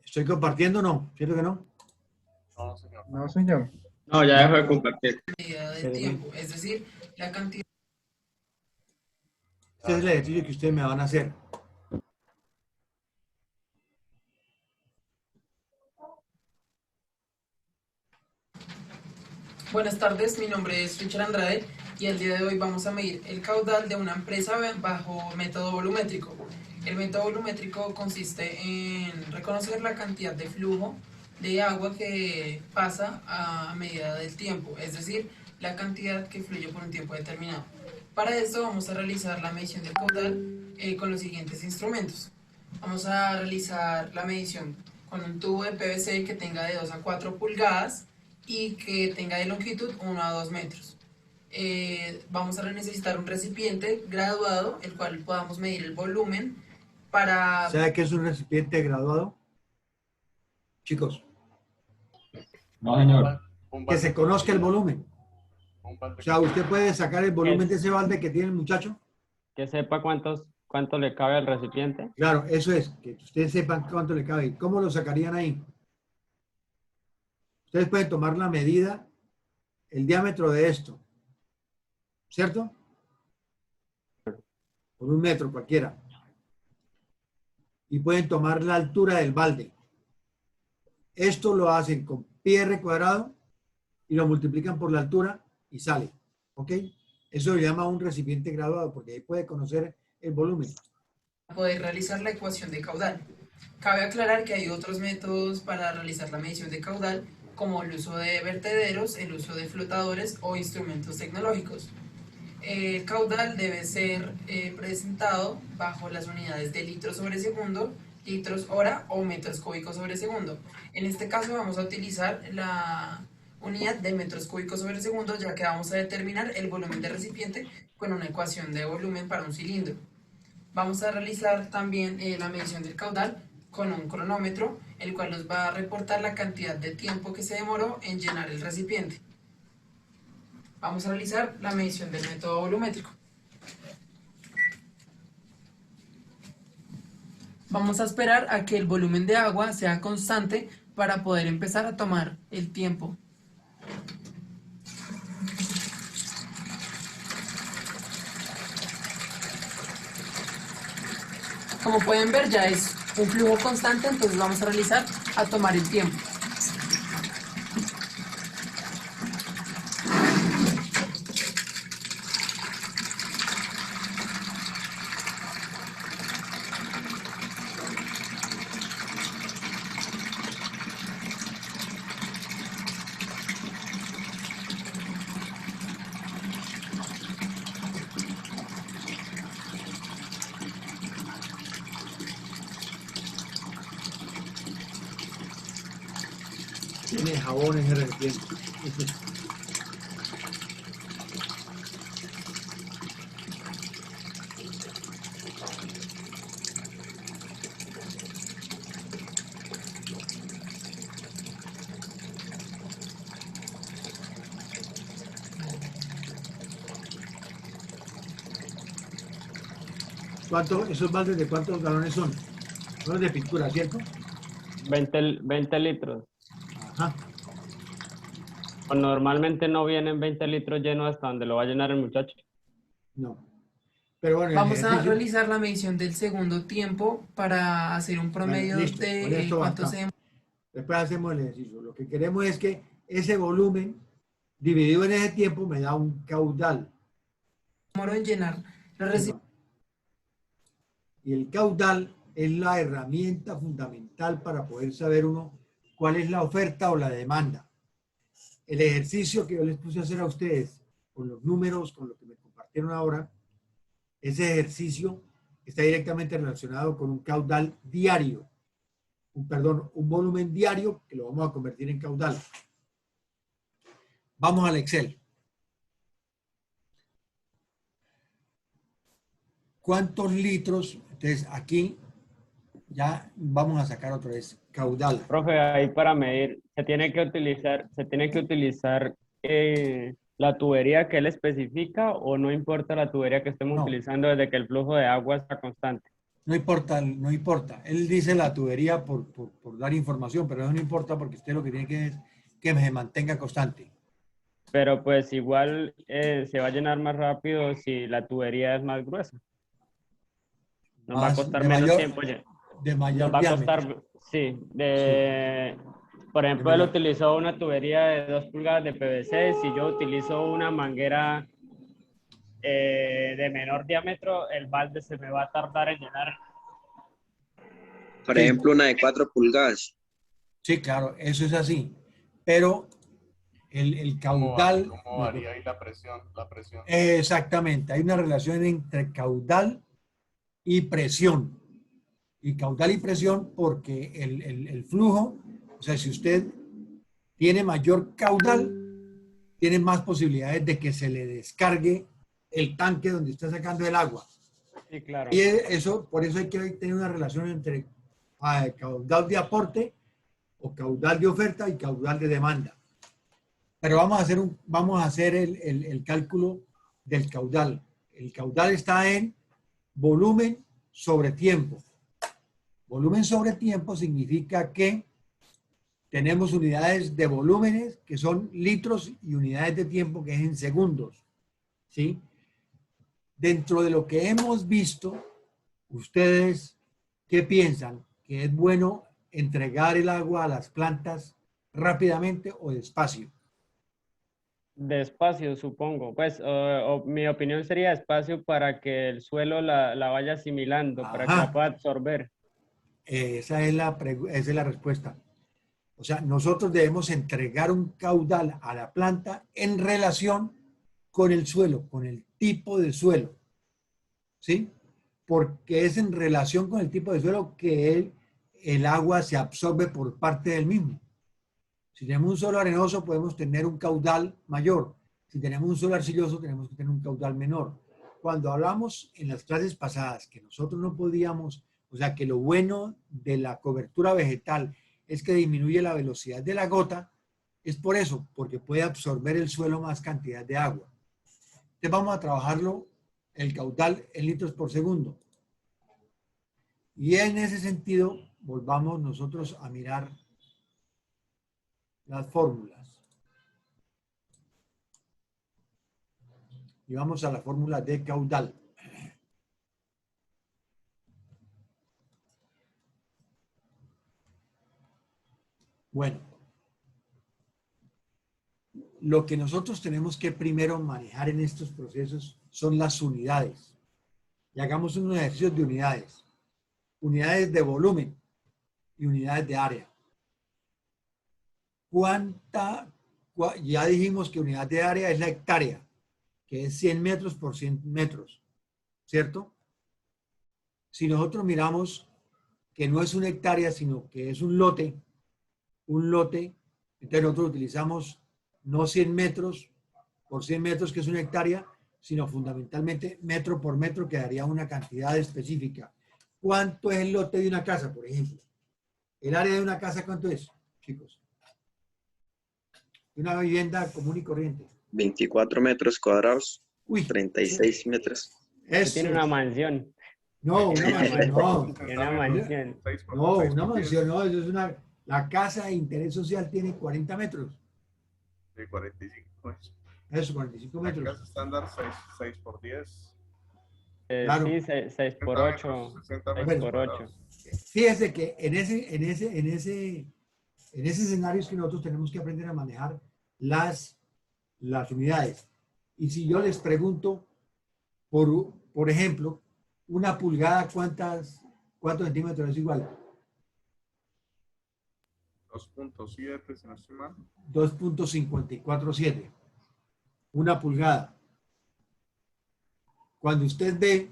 ¿Estoy compartiendo o no? ¿Cierto que no? No, señor. No, ya dejo de compartir. Medida del Espéreme. tiempo, es decir, la cantidad. Este es el ejercicio que ustedes me van a hacer. Buenas tardes, mi nombre es Richard Andrade y el día de hoy vamos a medir el caudal de una empresa bajo método volumétrico. El método volumétrico consiste en reconocer la cantidad de flujo de agua que pasa a medida del tiempo, es decir, la cantidad que fluye por un tiempo determinado. Para esto vamos a realizar la medición del caudal con los siguientes instrumentos. Vamos a realizar la medición con un tubo de PVC que tenga de 2 a 4 pulgadas y que tenga de longitud 1 a 2 metros. Vamos a necesitar un recipiente graduado, el cual podamos medir el volumen para... ¿Sabe qué es un recipiente graduado? Chicos, No, señor. que se conozca el volumen. O sea, usted puede sacar el volumen de ese balde que tiene el muchacho. Que sepa cuánto le cabe al recipiente. Claro, eso es, que ustedes sepan cuánto le cabe. ¿Cómo lo sacarían ahí? Ustedes pueden tomar la medida, el diámetro de esto, ¿cierto? Por 1 metro cualquiera. Y pueden tomar la altura del balde. Esto lo hacen con pi r cuadrado y lo multiplican por la altura y sale. ¿Ok? Eso se llama un recipiente graduado porque ahí puede conocer el volumen. poder realizar la ecuación de caudal. Cabe aclarar que hay otros métodos para realizar la medición de caudal, como el uso de vertederos, el uso de flotadores o instrumentos tecnológicos. El caudal debe ser presentado bajo las unidades de litros sobre segundo, litros hora o metros cúbicos sobre segundo. En este caso vamos a utilizar la unidad de metros cúbicos sobre segundo, ya que vamos a determinar el volumen del recipiente con una ecuación de volumen para un cilindro. Vamos a realizar también la medición del caudal con un cronómetro, el cual nos va a reportar la cantidad de tiempo que se demoró en llenar el recipiente. Vamos a realizar la medición del método volumétrico. Vamos a esperar a que el volumen de agua sea constante para poder empezar a tomar el tiempo. Como pueden ver, ya es un flujo constante, entonces vamos a realizar a tomar el tiempo. Tiene jabón en el recipiente. ¿Esos baldes de cuántos galones son? Son los de pintura, ¿cierto? 20 litros. Ajá. O normalmente no vienen 20 litros llenos hasta donde lo va a llenar el muchacho. No. Pero bueno, Vamos a realizar la medición del segundo tiempo para hacer un promedio listo, con de esto cuánto basta. se Después hacemos el ejercicio. Lo que queremos es que ese volumen dividido en ese tiempo me da un caudal. demoró en llenar los recipientes. Y el caudal es la herramienta fundamental para poder saber uno cuál es la oferta o la demanda. El ejercicio que yo les puse a hacer a ustedes con los números, con lo que me compartieron ahora, ese ejercicio está directamente relacionado con un caudal diario. Un volumen diario que lo vamos a convertir en caudal. Vamos al Excel. ¿Cuántos litros? Entonces aquí ya vamos a sacar otra vez caudal. Profe, ahí para medir se tiene que utilizar la tubería que él especifica, o no importa la tubería que estemos No. utilizando desde que el flujo de agua está constante. No importa, no importa. Él dice la tubería por dar información, pero eso no importa porque usted lo que tiene que es que se mantenga constante. Pero pues igual se va a llenar más rápido si la tubería es más gruesa. Nos va a Más, costar menos tiempo. de Nos mayor va a diámetro. costar, sí, Sí, por de ejemplo, él mayor. utilizó una tubería de 2 pulgadas de PVC. Si yo utilizo una manguera de menor diámetro, el balde se me va a tardar en llenar. Por Sí, ejemplo, una de 4 pulgadas. sí, claro, eso es así. Pero el caudal... ¿Cómo varía ahí la presión? Exactamente, hay una relación entre caudal y presión. Y caudal y presión porque el flujo, o sea, si usted tiene mayor caudal, tiene más posibilidades de que se le descargue el tanque donde está sacando el agua. Sí, claro. Y eso, por eso hay que tener una relación entre caudal de aporte o caudal de oferta y caudal de demanda. Pero vamos a hacer el cálculo del caudal. El caudal está en volumen sobre tiempo. Volumen sobre tiempo significa que tenemos unidades de volúmenes que son litros y unidades de tiempo que es en segundos. ¿Sí? Dentro de lo que hemos visto, ¿ustedes qué piensan? ¿Que es bueno entregar el agua a las plantas rápidamente o despacio? Despacio, supongo. Pues mi opinión sería despacio para que el suelo la vaya asimilando, para que la Ajá, pueda absorber. esa es esa es la respuesta. O sea, nosotros debemos entregar un caudal a la planta en relación con el suelo, con el tipo de suelo. ¿Sí? Porque es en relación con el tipo de suelo que el agua se absorbe por parte del mismo. Si tenemos un suelo arenoso, podemos tener un caudal mayor. Si tenemos un suelo arcilloso, tenemos que tener un caudal menor. Cuando hablamos en las clases pasadas que nosotros no podíamos, o sea, que lo bueno de la cobertura vegetal es que disminuye la velocidad de la gota, es por eso, porque puede absorber el suelo más cantidad de agua. Entonces vamos a trabajarlo, el caudal en litros por segundo. Y en ese sentido, volvamos nosotros a mirar las fórmulas. Y vamos a la fórmula de caudal. Bueno, lo que nosotros tenemos que primero manejar en estos procesos son las unidades. Y hagamos unos ejercicios de unidades. Unidades de volumen y unidades de área. Ya dijimos que unidad de área es la hectárea, que es 100 metros por 100 metros, ¿cierto? Si nosotros miramos que no es una hectárea, sino que es un lote, entonces nosotros utilizamos no 100 metros por 100 metros, que es una hectárea, sino fundamentalmente metro por metro, que daría una cantidad específica. ¿Cuánto es el lote de una casa, por ejemplo? ¿El área de una casa cuánto es, chicos? De una vivienda común y corriente. 24 metros cuadrados, Uy, 36 metros. eso. Tiene una mansión. No, una mansión, no. Tiene una mansión. No, una mansión, no. Eso es la casa de interés social tiene 40 metros. De 45. Eso, 45 La metros. casa estándar 6 por 10. Claro. Sí, 6 por 8. 60 6 metros por 8. cuadrados. Fíjese que en ese escenario es que nosotros tenemos que aprender a manejar las unidades. Y si yo les pregunto, por ejemplo, una pulgada, ¿cuántos centímetros es igual? 2.7, si no estoy mal. 2.547. Una pulgada. Cuando usted ve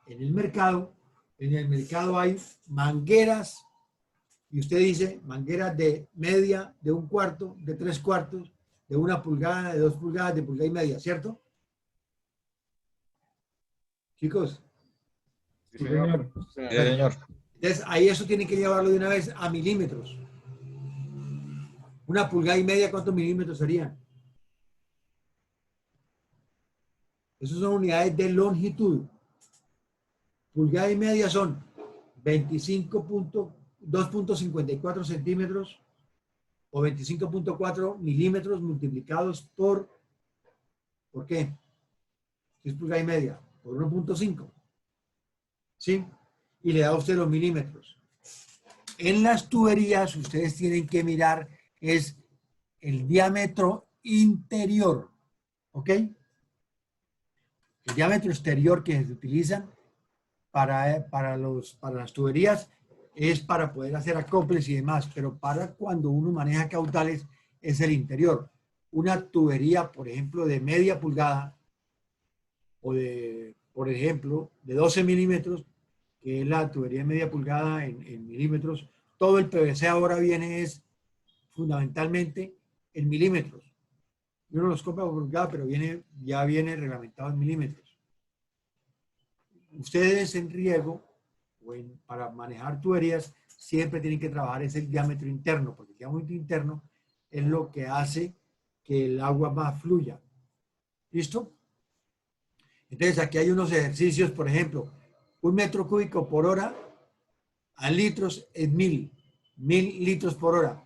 en el mercado hay mangueras, y usted dice mangueras de media, de 1/4, de 3/4, de 1 pulgada, de 2 pulgadas, de pulgada y media, ¿cierto? Chicos. Sí, Sí, señor. señor. Sí, señor. Entonces, ahí eso tiene que llevarlo de una vez a milímetros. 1 pulgada y media, ¿cuántos milímetros serían? Esas son unidades de longitud. Pulgada y media son 2.54 centímetros o 25.4 milímetros multiplicados ¿por qué? 6 pulgadas y media, por 1.5. ¿Sí? Y le da a usted los milímetros. En las tuberías ustedes tienen que mirar es el diámetro interior. ¿Ok? El diámetro exterior que se utilizan para las tuberías es para poder hacer acoples y demás, pero para cuando uno maneja caudales es el interior. Una tubería, por ejemplo, de media pulgada o de, por ejemplo, de 12 milímetros, que es la tubería de media pulgada en milímetros, todo el PVC ahora viene es fundamentalmente en milímetros. Uno los compra por pulgada, pero ya viene reglamentado en milímetros. Ustedes en riego para manejar tuberías siempre tienen que trabajar ese diámetro interno, porque el diámetro interno es lo que hace que el agua más fluya. ¿Listo? Entonces aquí hay unos ejercicios, por ejemplo, 1 metro cúbico por hora a litros es 1000 litros por hora.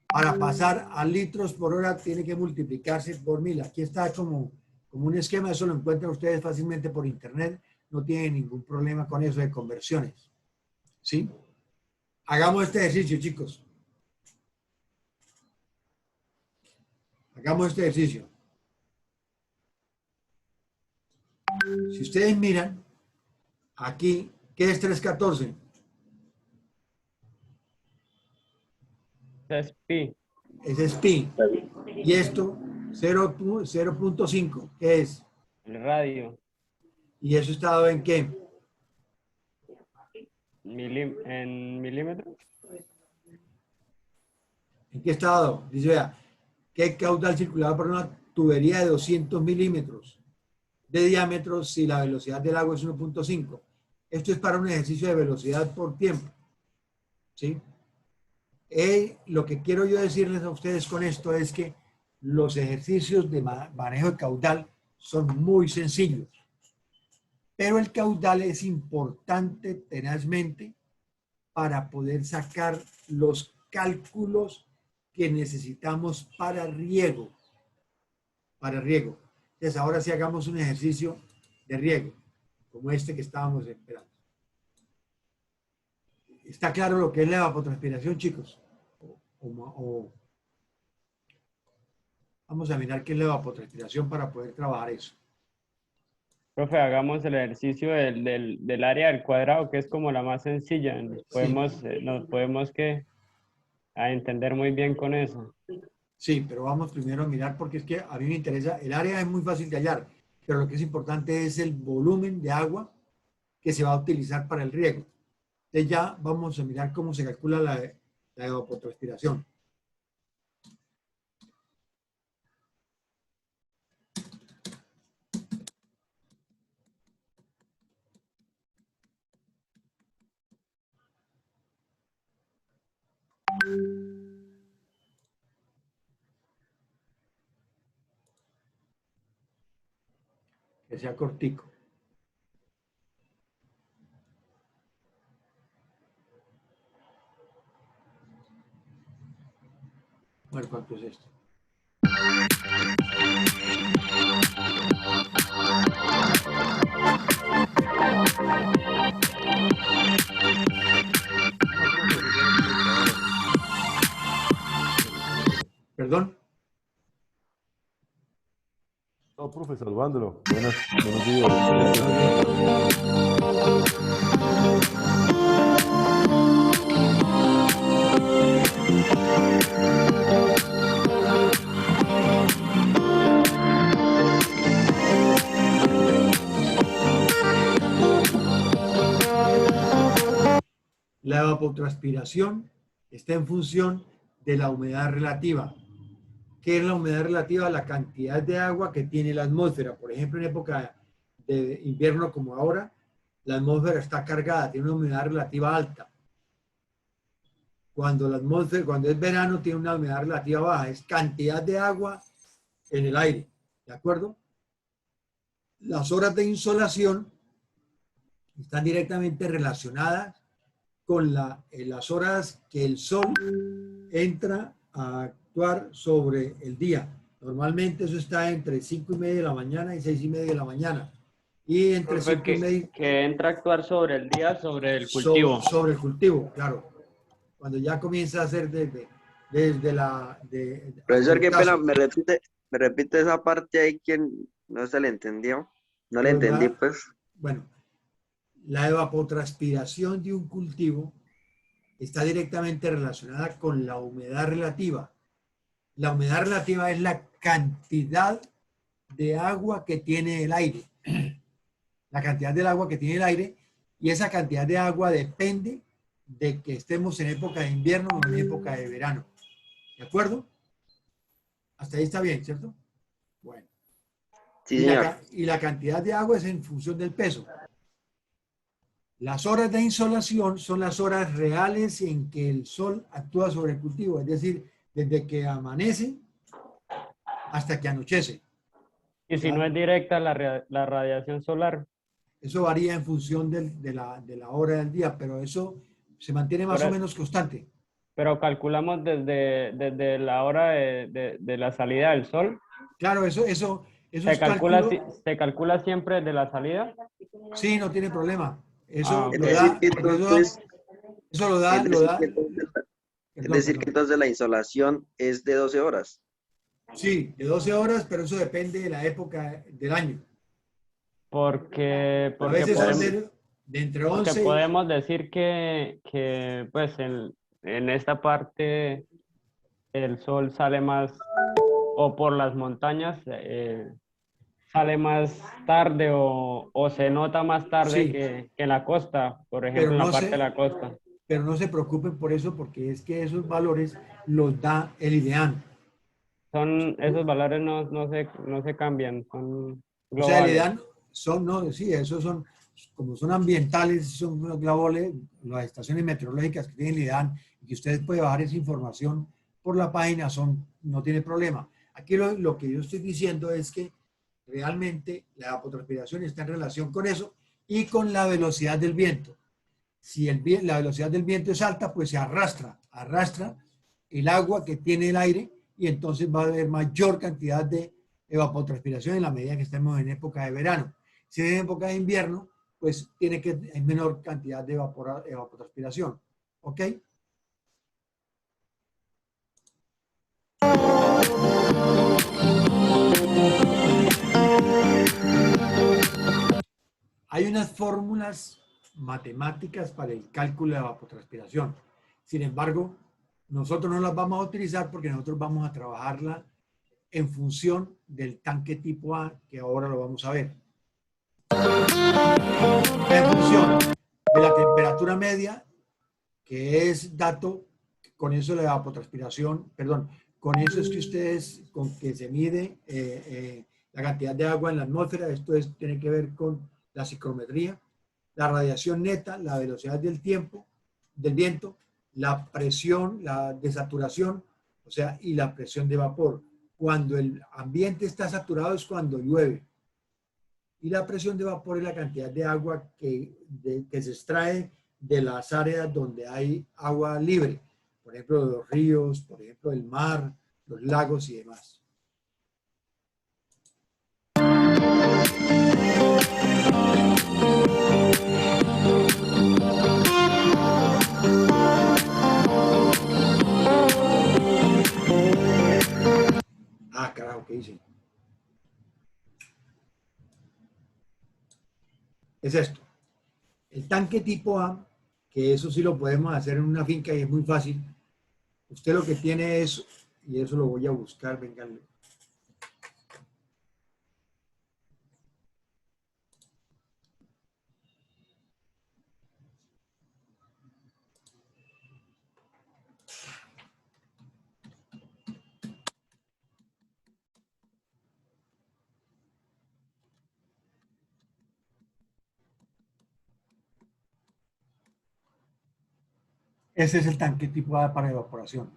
Para pasar a litros por hora tiene que multiplicarse por 1000. Aquí está como un esquema, eso lo encuentran ustedes fácilmente por internet, no tienen ningún problema con eso de conversiones. ¿Sí? Hagamos este ejercicio, chicos. Hagamos este ejercicio. Si ustedes miran, aquí, ¿qué es 314? Es pi. Ese es pi. Y esto, 0.5, ¿qué es? El radio. ¿Y eso está dado en qué? En milímetros. ¿En qué está dado? Dice, vea, ¿qué caudal circular por una tubería de 200 milímetros de diámetro si la velocidad del agua es 1.5? Esto es para un ejercicio de velocidad por tiempo. ¿Sí? Lo que quiero yo decirles a ustedes con esto es que los ejercicios de manejo de caudal son muy sencillos. Pero el caudal es importante tenazmente para poder sacar los cálculos que necesitamos para riego. Para riego. Entonces ahora sí hagamos un ejercicio de riego, como este que estábamos esperando. ¿Está claro lo que es la evapotranspiración, chicos? Vamos a mirar qué es la evapotranspiración para poder trabajar eso. Profe, hagamos el ejercicio del área del cuadrado, que es como la más sencilla. Nos podemos entender muy bien con eso. Sí, pero vamos primero a mirar porque es que a mí me interesa, el área es muy fácil de hallar, pero lo que es importante es el volumen de agua que se va a utilizar para el riego. Entonces ya vamos a mirar cómo se calcula la evapotranspiración. Que sea cortico. Bueno, ¿cuánto es esto? ¿Perdón? No, profe, saludándolo. Buenos días. La evapotranspiración está en función de la humedad relativa. ¿Qué es la humedad relativa? La cantidad de agua que tiene la atmósfera. Por ejemplo, en época de invierno como ahora, la atmósfera está cargada, tiene una humedad relativa alta. Cuando es verano, tiene una humedad relativa baja. Es cantidad de agua en el aire. ¿De acuerdo? Las horas de insolación están directamente relacionadas con las horas que el sol entra a actuar sobre el día. Normalmente eso está entre 5:30 de la mañana y 6:30 de la mañana. Y entre 5:30... Que entra a actuar sobre el día, sobre el cultivo. Sobre el cultivo, claro. Cuando ya comienza a hacer desde la... Profesor, qué pena, me repite esa parte ahí que no se le entendió. No le entendí, pues. Bueno, la evapotranspiración de un cultivo está directamente relacionada con la humedad relativa. La humedad relativa es la cantidad de agua que tiene el aire. La cantidad del agua que tiene el aire, y esa cantidad de agua depende de que estemos en época de invierno o en época de verano. ¿De acuerdo? Hasta ahí está bien, ¿cierto? Bueno. Sí, señor. Y la cantidad de agua es en función del peso. Las horas de insolación son las horas reales en que el sol actúa sobre el cultivo, es decir, desde que amanece hasta que anochece. Y si no es directa la radiación solar. Eso varía en función de la hora del día, pero eso se mantiene más o menos constante. Pero calculamos desde la hora de la salida del sol. Claro, eso ¿Se calcula siempre desde la salida? Sí, no tiene problema. Eso lo da. Es decir, que entonces la insolación es de 12 horas. Sí, de 12 horas, pero eso depende de la época del año. Porque a veces podemos, ser de entre 11 porque podemos decir que pues en esta parte el sol sale más, o por las montañas sale más tarde o se nota más tarde, sí, que en la costa, por ejemplo, en la parte de la costa. Pero no se preocupen por eso, porque es que esos valores los da el IDEAN. Esos valores no se cambian, son globales. O sea, el IDEAN esos son, como son ambientales, son globales, las estaciones meteorológicas que tienen el IDEAN, y que ustedes pueden bajar esa información por la página, no tiene problema. Aquí lo que yo estoy diciendo es que realmente la evapotranspiración está en relación con eso y con la velocidad del viento. Si la velocidad del viento es alta, pues se arrastra el agua que tiene el aire, y entonces va a haber mayor cantidad de evapotranspiración en la medida que estemos en época de verano. Si es en época de invierno, pues tiene que hay menor cantidad de evapotranspiración. ¿Ok? Hay unas fórmulas matemáticas para el cálculo de evapotranspiración. Sin embargo, nosotros no las vamos a utilizar porque nosotros vamos a trabajarla en función del tanque tipo A, que ahora lo vamos a ver. En función de la temperatura media, que es dato, con eso la evapotranspiración, perdón, con eso es que ustedes, con que se mide la cantidad de agua en la atmósfera. Esto tiene que ver con la psicometría, la radiación neta, la velocidad del viento, la presión, la desaturación, o sea, y la presión de vapor. Cuando el ambiente está saturado es cuando llueve. Y la presión de vapor es la cantidad de agua que se extrae de las áreas donde hay agua libre. Por ejemplo, los ríos, por ejemplo, el mar, los lagos y demás. Ah, carajo, ¿qué hice? Es esto. El tanque tipo A, que eso sí lo podemos hacer en una finca y es muy fácil. Usted lo que tiene es, y eso lo voy a buscar, vengan. Ese es el tanque tipo A para evaporación.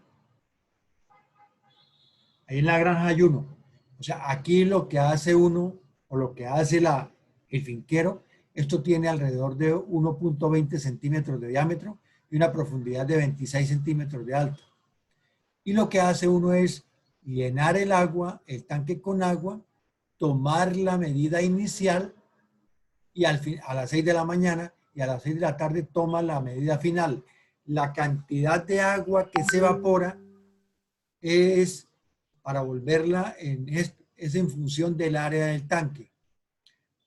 Ahí en la granja hay uno. O sea, aquí lo que hace uno, o lo que hace el finquero, esto tiene alrededor de 1.20 centímetros de diámetro, y una profundidad de 26 centímetros de alto. Y lo que hace uno es llenar el agua, el tanque con agua, tomar la medida inicial y a las 6 de la mañana y a las 6 de la tarde toma la medida final. La cantidad de agua que se evapora es para volverla es en función del área del tanque.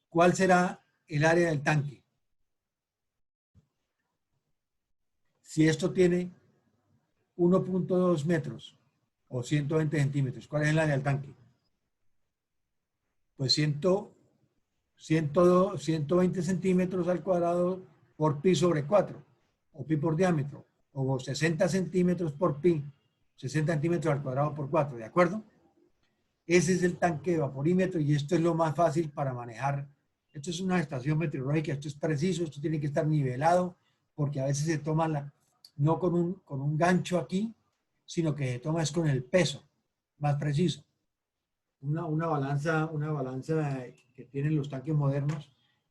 ¿Cuál será el área del tanque? Si esto tiene 1.2 metros o 120 centímetros, ¿cuál es el área del tanque? Pues 120 centímetros al cuadrado por pi sobre 4, o pi por diámetro, o 60 centímetros por pi, 60 centímetros al cuadrado por 4, ¿de acuerdo? Ese es el tanque de vaporímetro y esto es lo más fácil para manejar. Esto es una estación meteorológica, esto es preciso, esto tiene que estar nivelado, porque a veces se toma no con un gancho aquí, sino que se toma es con el peso, más preciso. Una balanza que tienen los tanques modernos,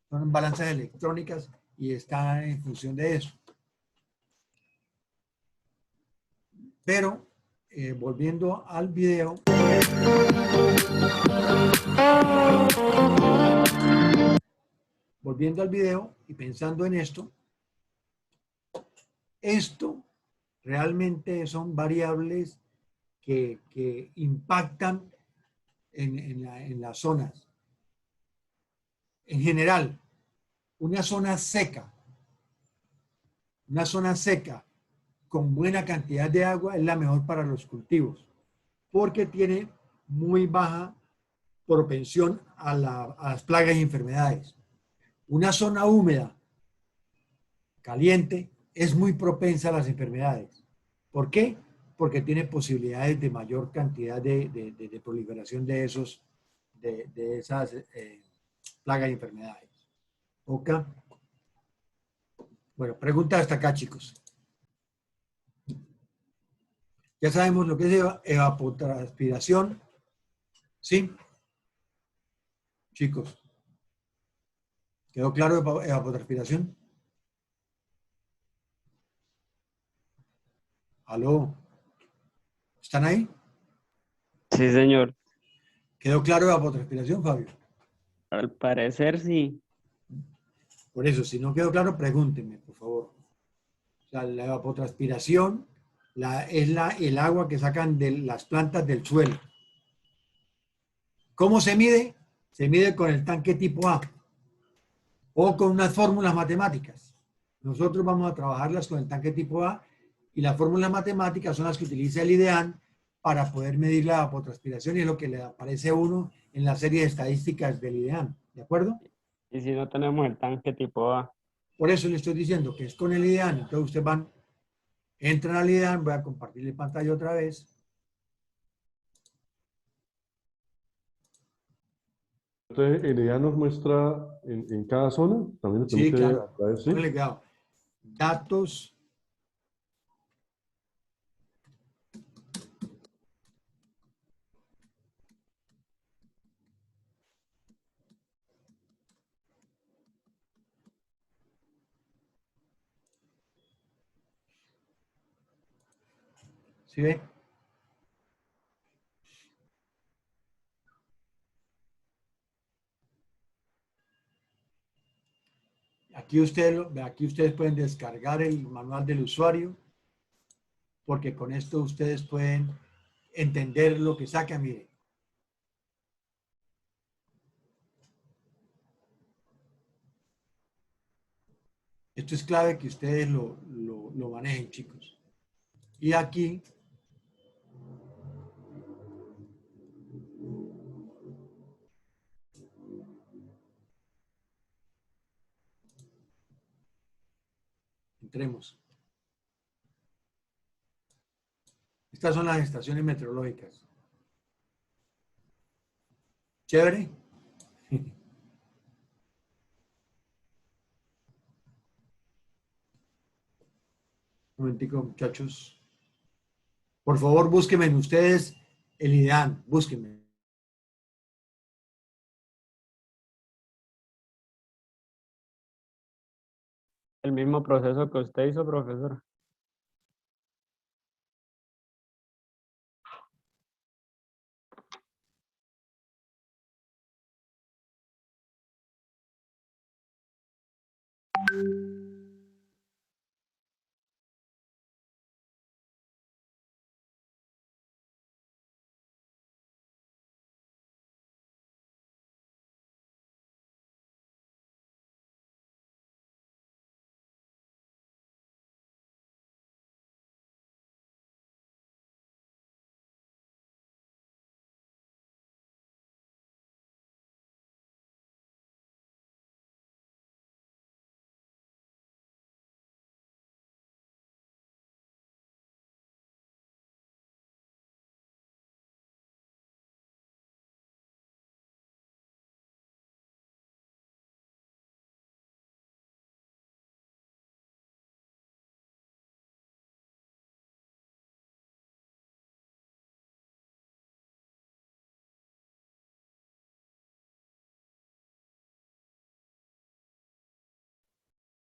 son balanzas electrónicas y está en función de eso. Pero, volviendo al video, y pensando en esto realmente son variables que impactan en las zonas. En general, una zona seca con buena cantidad de agua es la mejor para los cultivos, porque tiene muy baja propensión a las plagas y enfermedades. Una zona húmeda, caliente, es muy propensa a las enfermedades. ¿Por qué? Porque tiene posibilidades de mayor cantidad de proliferación de esas plagas y enfermedades. ¿Ok? Bueno, pregunta hasta acá, chicos. Ya sabemos lo que es evapotranspiración. ¿Sí? Chicos. ¿Quedó claro evapotranspiración? ¿Aló? ¿Están ahí? Sí, señor. ¿Quedó claro evapotranspiración, Fabio? Al parecer sí. Por eso, si no quedó claro, pregúntenme, por favor. O sea, la evapotranspiración es el agua que sacan de las plantas del suelo. ¿Cómo se mide? Se mide con el tanque tipo A o con unas fórmulas matemáticas. Nosotros vamos a trabajarlas con el tanque tipo A y las fórmulas matemáticas son las que utiliza el IDEAN para poder medir la evapotranspiración y es lo que le aparece a uno en la serie de estadísticas del IDEAN. ¿De acuerdo? Y si no tenemos el tanque tipo A. Por eso le estoy diciendo que es con el IDEAN. Entonces ustedes entran al IDEAN, voy a compartirle pantalla otra vez. Entonces, el IDEA nos muestra en cada zona, también nos Sí, permite claro. atraer, ¿sí? Póngale cuidado. Datos. ¿Sí ve? Aquí ustedes pueden descargar el manual del usuario, porque con esto ustedes pueden entender lo que sacan. Miren. Esto es clave que ustedes lo manejen, chicos. Y aquí entremos. Estas son las estaciones meteorológicas. ¿Chévere? Un momentico, muchachos. Por favor, búsquenme ustedes el IDEAN. Búsquenme. El mismo proceso que usted hizo, profesor.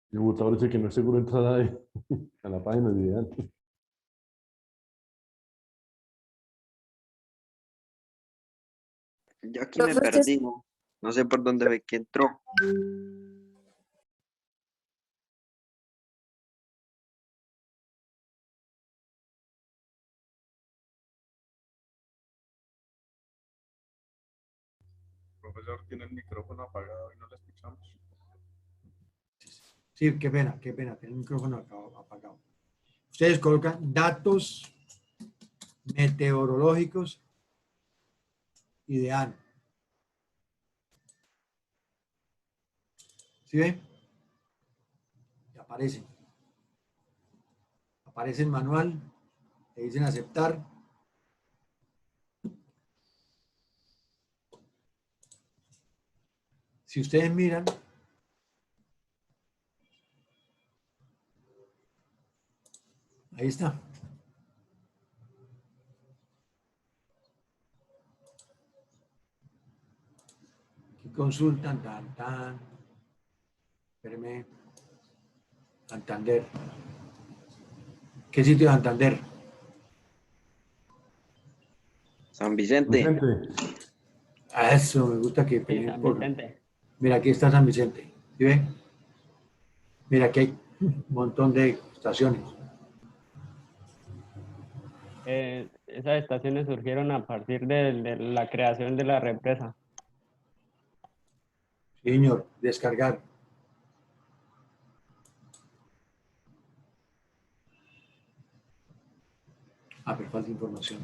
El computador dice que no es seguro entrar a la página de ideal. Yo aquí me perdí, no sé por dónde ve que entró. Profesor, tiene el micrófono apagado y no le escuchamos. Sí, qué pena, tiene el micrófono apagado. Ustedes colocan datos meteorológicos y de ano. ¿Sí ven? Y aparecen. Aparece el manual, le dicen aceptar. Si ustedes miran, ahí está. Aquí consultan, espérenme, Santander. ¿Qué sitio de Santander? San Vicente. Vicente, A eso me gusta que Sí, peleen San por... Vicente. Mira, aquí está San Vicente. ¿Sí ven? Mira, aquí hay un montón de estaciones. Esas estaciones surgieron a partir de la creación de la represa. Sí, señor, descargar. Pero falta información.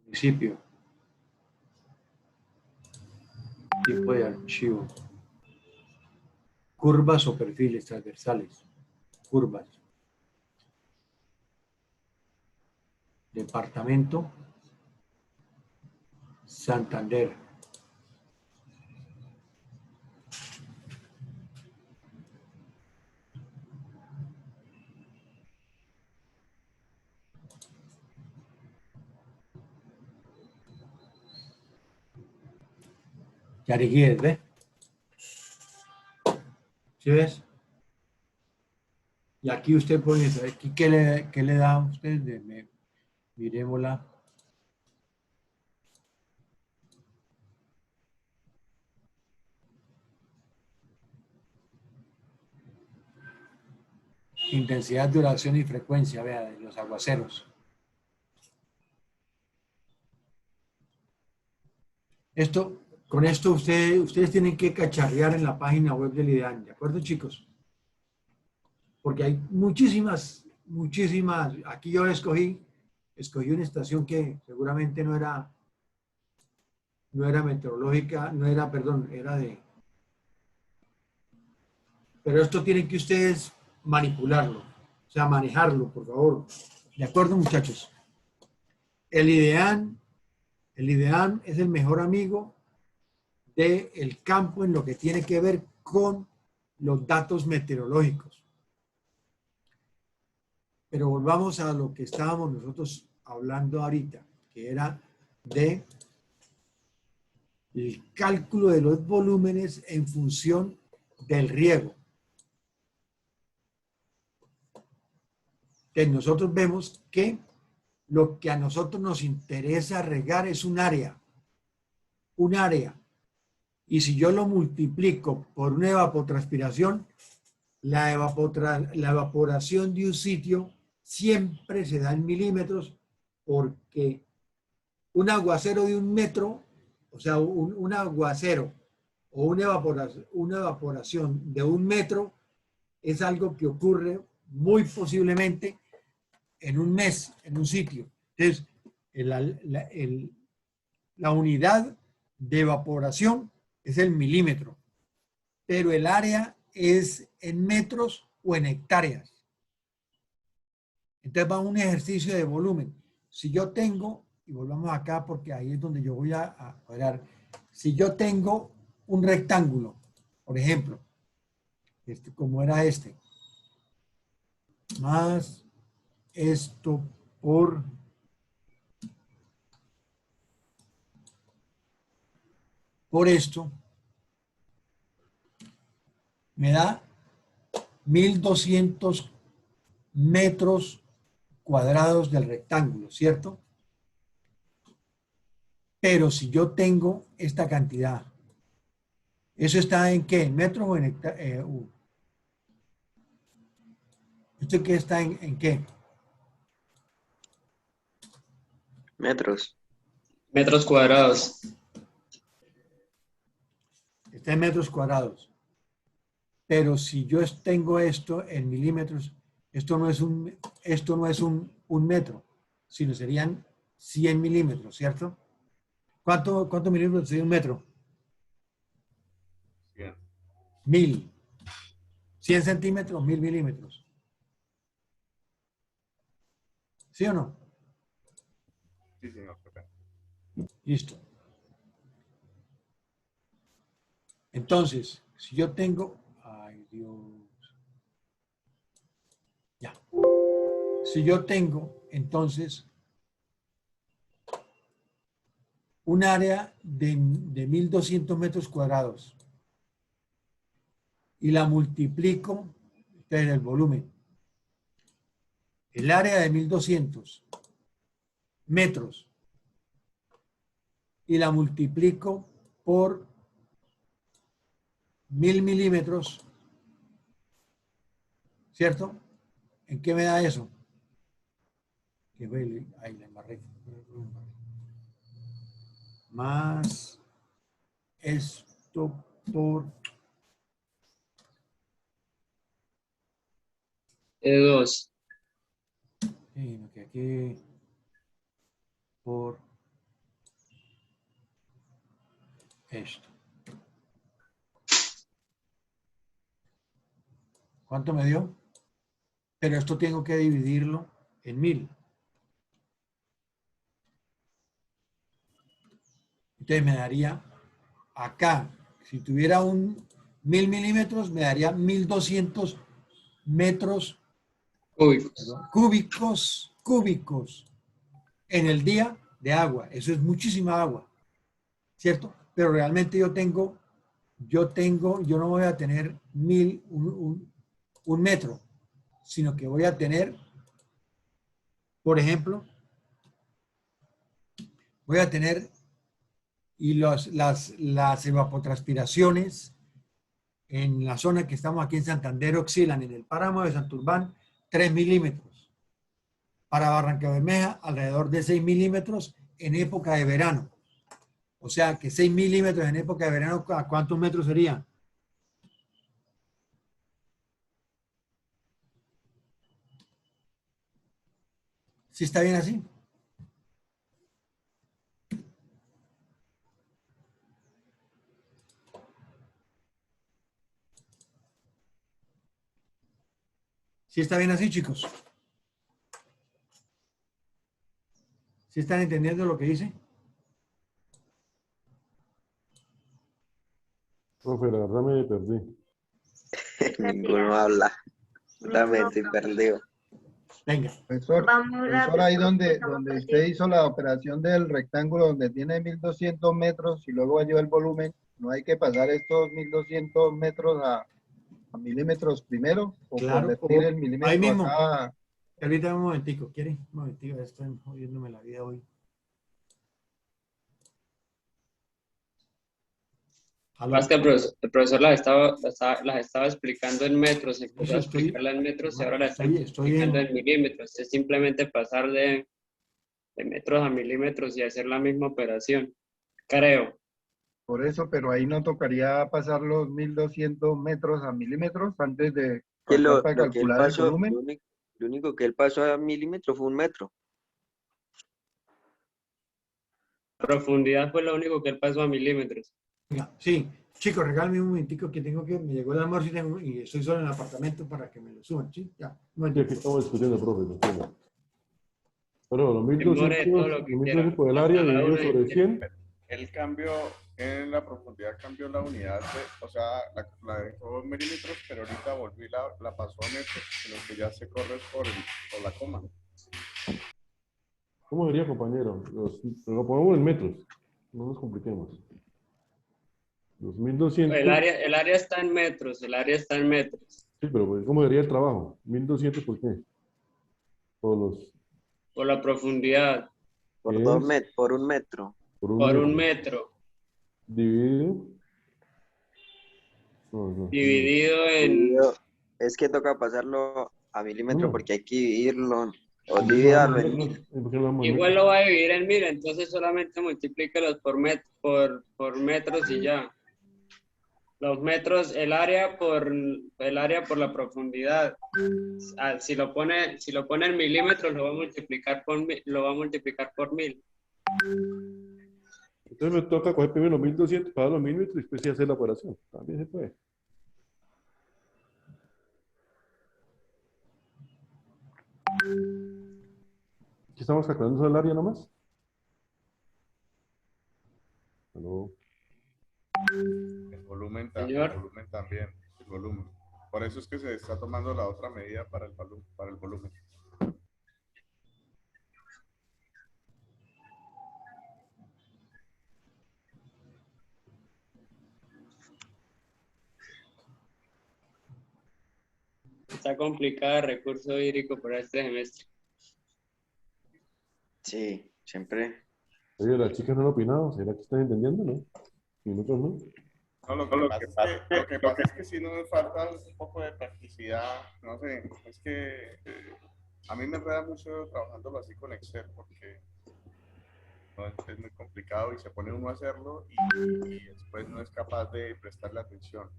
Municipio. Tipo de archivo. Curvas o perfiles transversales. Curvas. Departamento. Santander. Yariguíes, ¿ves? ¿Sí ves? Y aquí usted pone, aquí ¿qué le da a usted? Miremosla. Intensidad, duración y frecuencia, vea, de los aguaceros. Con esto ustedes tienen que cacharrear en la página web del IDEAN, ¿de acuerdo, chicos? Porque hay muchísimas, aquí yo escogí una estación que seguramente no era meteorológica, era de... Pero esto tienen que ustedes manipularlo, o sea, manejarlo, por favor. ¿De acuerdo, muchachos? El IDEAN es el mejor amigo del campo en lo que tiene que ver con los datos meteorológicos. Pero volvamos a lo que estábamos nosotros hablando ahorita, que era de el cálculo de los volúmenes en función del riego. Que nosotros vemos que lo que a nosotros nos interesa regar es un área. Un área. Y si yo lo multiplico por una evapotranspiración, la evaporación de un sitio siempre se da en milímetros, porque un aguacero de 1 metro, o sea, un aguacero o una evaporación de 1 metro es algo que ocurre muy posiblemente en un mes, en un sitio. Entonces, la unidad de evaporación es el milímetro, pero el área es en metros o en hectáreas. Entonces va un ejercicio de volumen. Si yo tengo, y volvamos acá porque ahí es donde yo voy a cuadrar, si yo tengo un rectángulo, por ejemplo, como era más esto por esto, me da 1200 metros cuadrados del rectángulo, ¿cierto? Pero si yo tengo esta cantidad, ¿eso está en qué? ¿En metros o en hectáreas? ¿Esto qué está en qué? Metros. Metros cuadrados. Está en metros cuadrados. Pero si yo tengo esto en milímetros, esto no es un metro, sino serían 100 milímetros, ¿cierto? ¿Cuántos milímetros sería un metro? 100. 1000. 100 centímetros, 1000 milímetros. ¿Sí o no? Sí, señor. Pepe. Listo. Entonces, si yo tengo... Ay, Dios. Ya. Si yo tengo, entonces, un área de 1200 metros cuadrados y la multiplico por el volumen. El área de 1200 metros y la multiplico por 1000 milímetros, ¿cierto? ¿En qué me da eso? Ahí la embarré. Más esto por E2. que aquí por esto. ¿Cuánto me dio? Pero esto tengo que dividirlo en 1000. Entonces me daría acá, si tuviera 1000 milímetros, me daría 1200 metros cúbicos en el día de agua. Eso es muchísima agua, ¿cierto? Pero realmente yo no voy a tener un metro, sino que voy a tener, por ejemplo, y las evapotranspiraciones en la zona que estamos aquí en Santander oscilan en el páramo de Santurbán 3 milímetros. Para Barranca Bermeja, alrededor de 6 milímetros en época de verano. O sea que 6 milímetros en época de verano, ¿a cuántos metros sería? ¿Sí está bien así? ¿Sí está bien así, chicos? ¿Sí están entendiendo lo que dice? Profe, la verdad me perdí. Ninguno habla. Dame, estoy perdido. Venga. Profesor, Vamos profesor, ahí donde estamos usted hizo la operación del rectángulo donde tiene 1200 metros y luego lleva el volumen, ¿no hay que pasar estos 1200 metros a milímetros primero? ¿O Claro, convertir el ahí milímetro mismo. acá? Ahorita un momentico, ¿quiere? Un momentico, ya están jodiéndome la vida hoy. ¿Aló? Más que el profesor las estaba explicando en metros, empezó a Sí, estoy- explicarla en metros y ahora la está estoy explicando en- en milímetros. Es simplemente pasar de metros a milímetros y hacer la misma operación. Creo. Por eso, pero ahí no tocaría pasar los 1200 metros a milímetros antes de Que pasar para lo que él calcular el pasó, volumen. lo único que él pasó a milímetro fue un metro. Profundidad fue lo único que él pasó a milímetros. Venga, sí, chicos, regálame un momentico que me llegó el almuerzo y estoy solo en el apartamento para que me lo suban, ¿sí? Ya, un Sí, momentico. aquí estamos discutiendo, profe. Tranquilo. Pero los Demore todo lo 1200, que los quiera. 1200 por el área Cada dividido uno sobre dice- 100. El cambio en la profundidad cambió la unidad, o sea, la dejó en milímetros, pero ahorita volví la pasó a metros, sino que ya se corre por la coma. ¿Cómo diría, compañero? Lo ponemos en metros. No nos compliquemos. Los 1200. El área está en metros, el área está en metros. Sí, pero pues, ¿cómo sería el trabajo? 1200, ¿por qué? Por los. Por la profundidad, Por ¿Qué 2 es? metros, por un metro. Por un por metro. un metro, Dividido. No. dividido en... Es que toca pasarlo a milímetro No. porque hay que dividirlo o ¿Por qué dividirlo lo en vamos a mil. metros? ¿Por qué lo vamos a Igual metros? lo va a dividir en 1000, entonces solamente multiplícalos por metros y ya. Los metros, el área por la profundidad. Si lo pone en milímetros, lo va a multiplicar por 1000. Entonces me toca coger primero los 1200 para los milímetros y después sí hacer la operación. También se puede. ¿Qué estamos calculando el área nomás? ¿Aló? El volumen, Señor. el volumen también, el volumen. Por eso es que se está tomando la otra medida para el volumen. Está complicado el recurso hídrico para este semestre. Sí, siempre. Oye, las chicas no han opinado. ¿Será que están entendiendo, no? Y nosotros no. No, lo que pasa es que sí nos falta un poco de practicidad, no sé, es que a mí me enreda mucho trabajándolo así con Excel porque no, es muy complicado y se pone uno a hacerlo y después no es capaz de prestarle atención.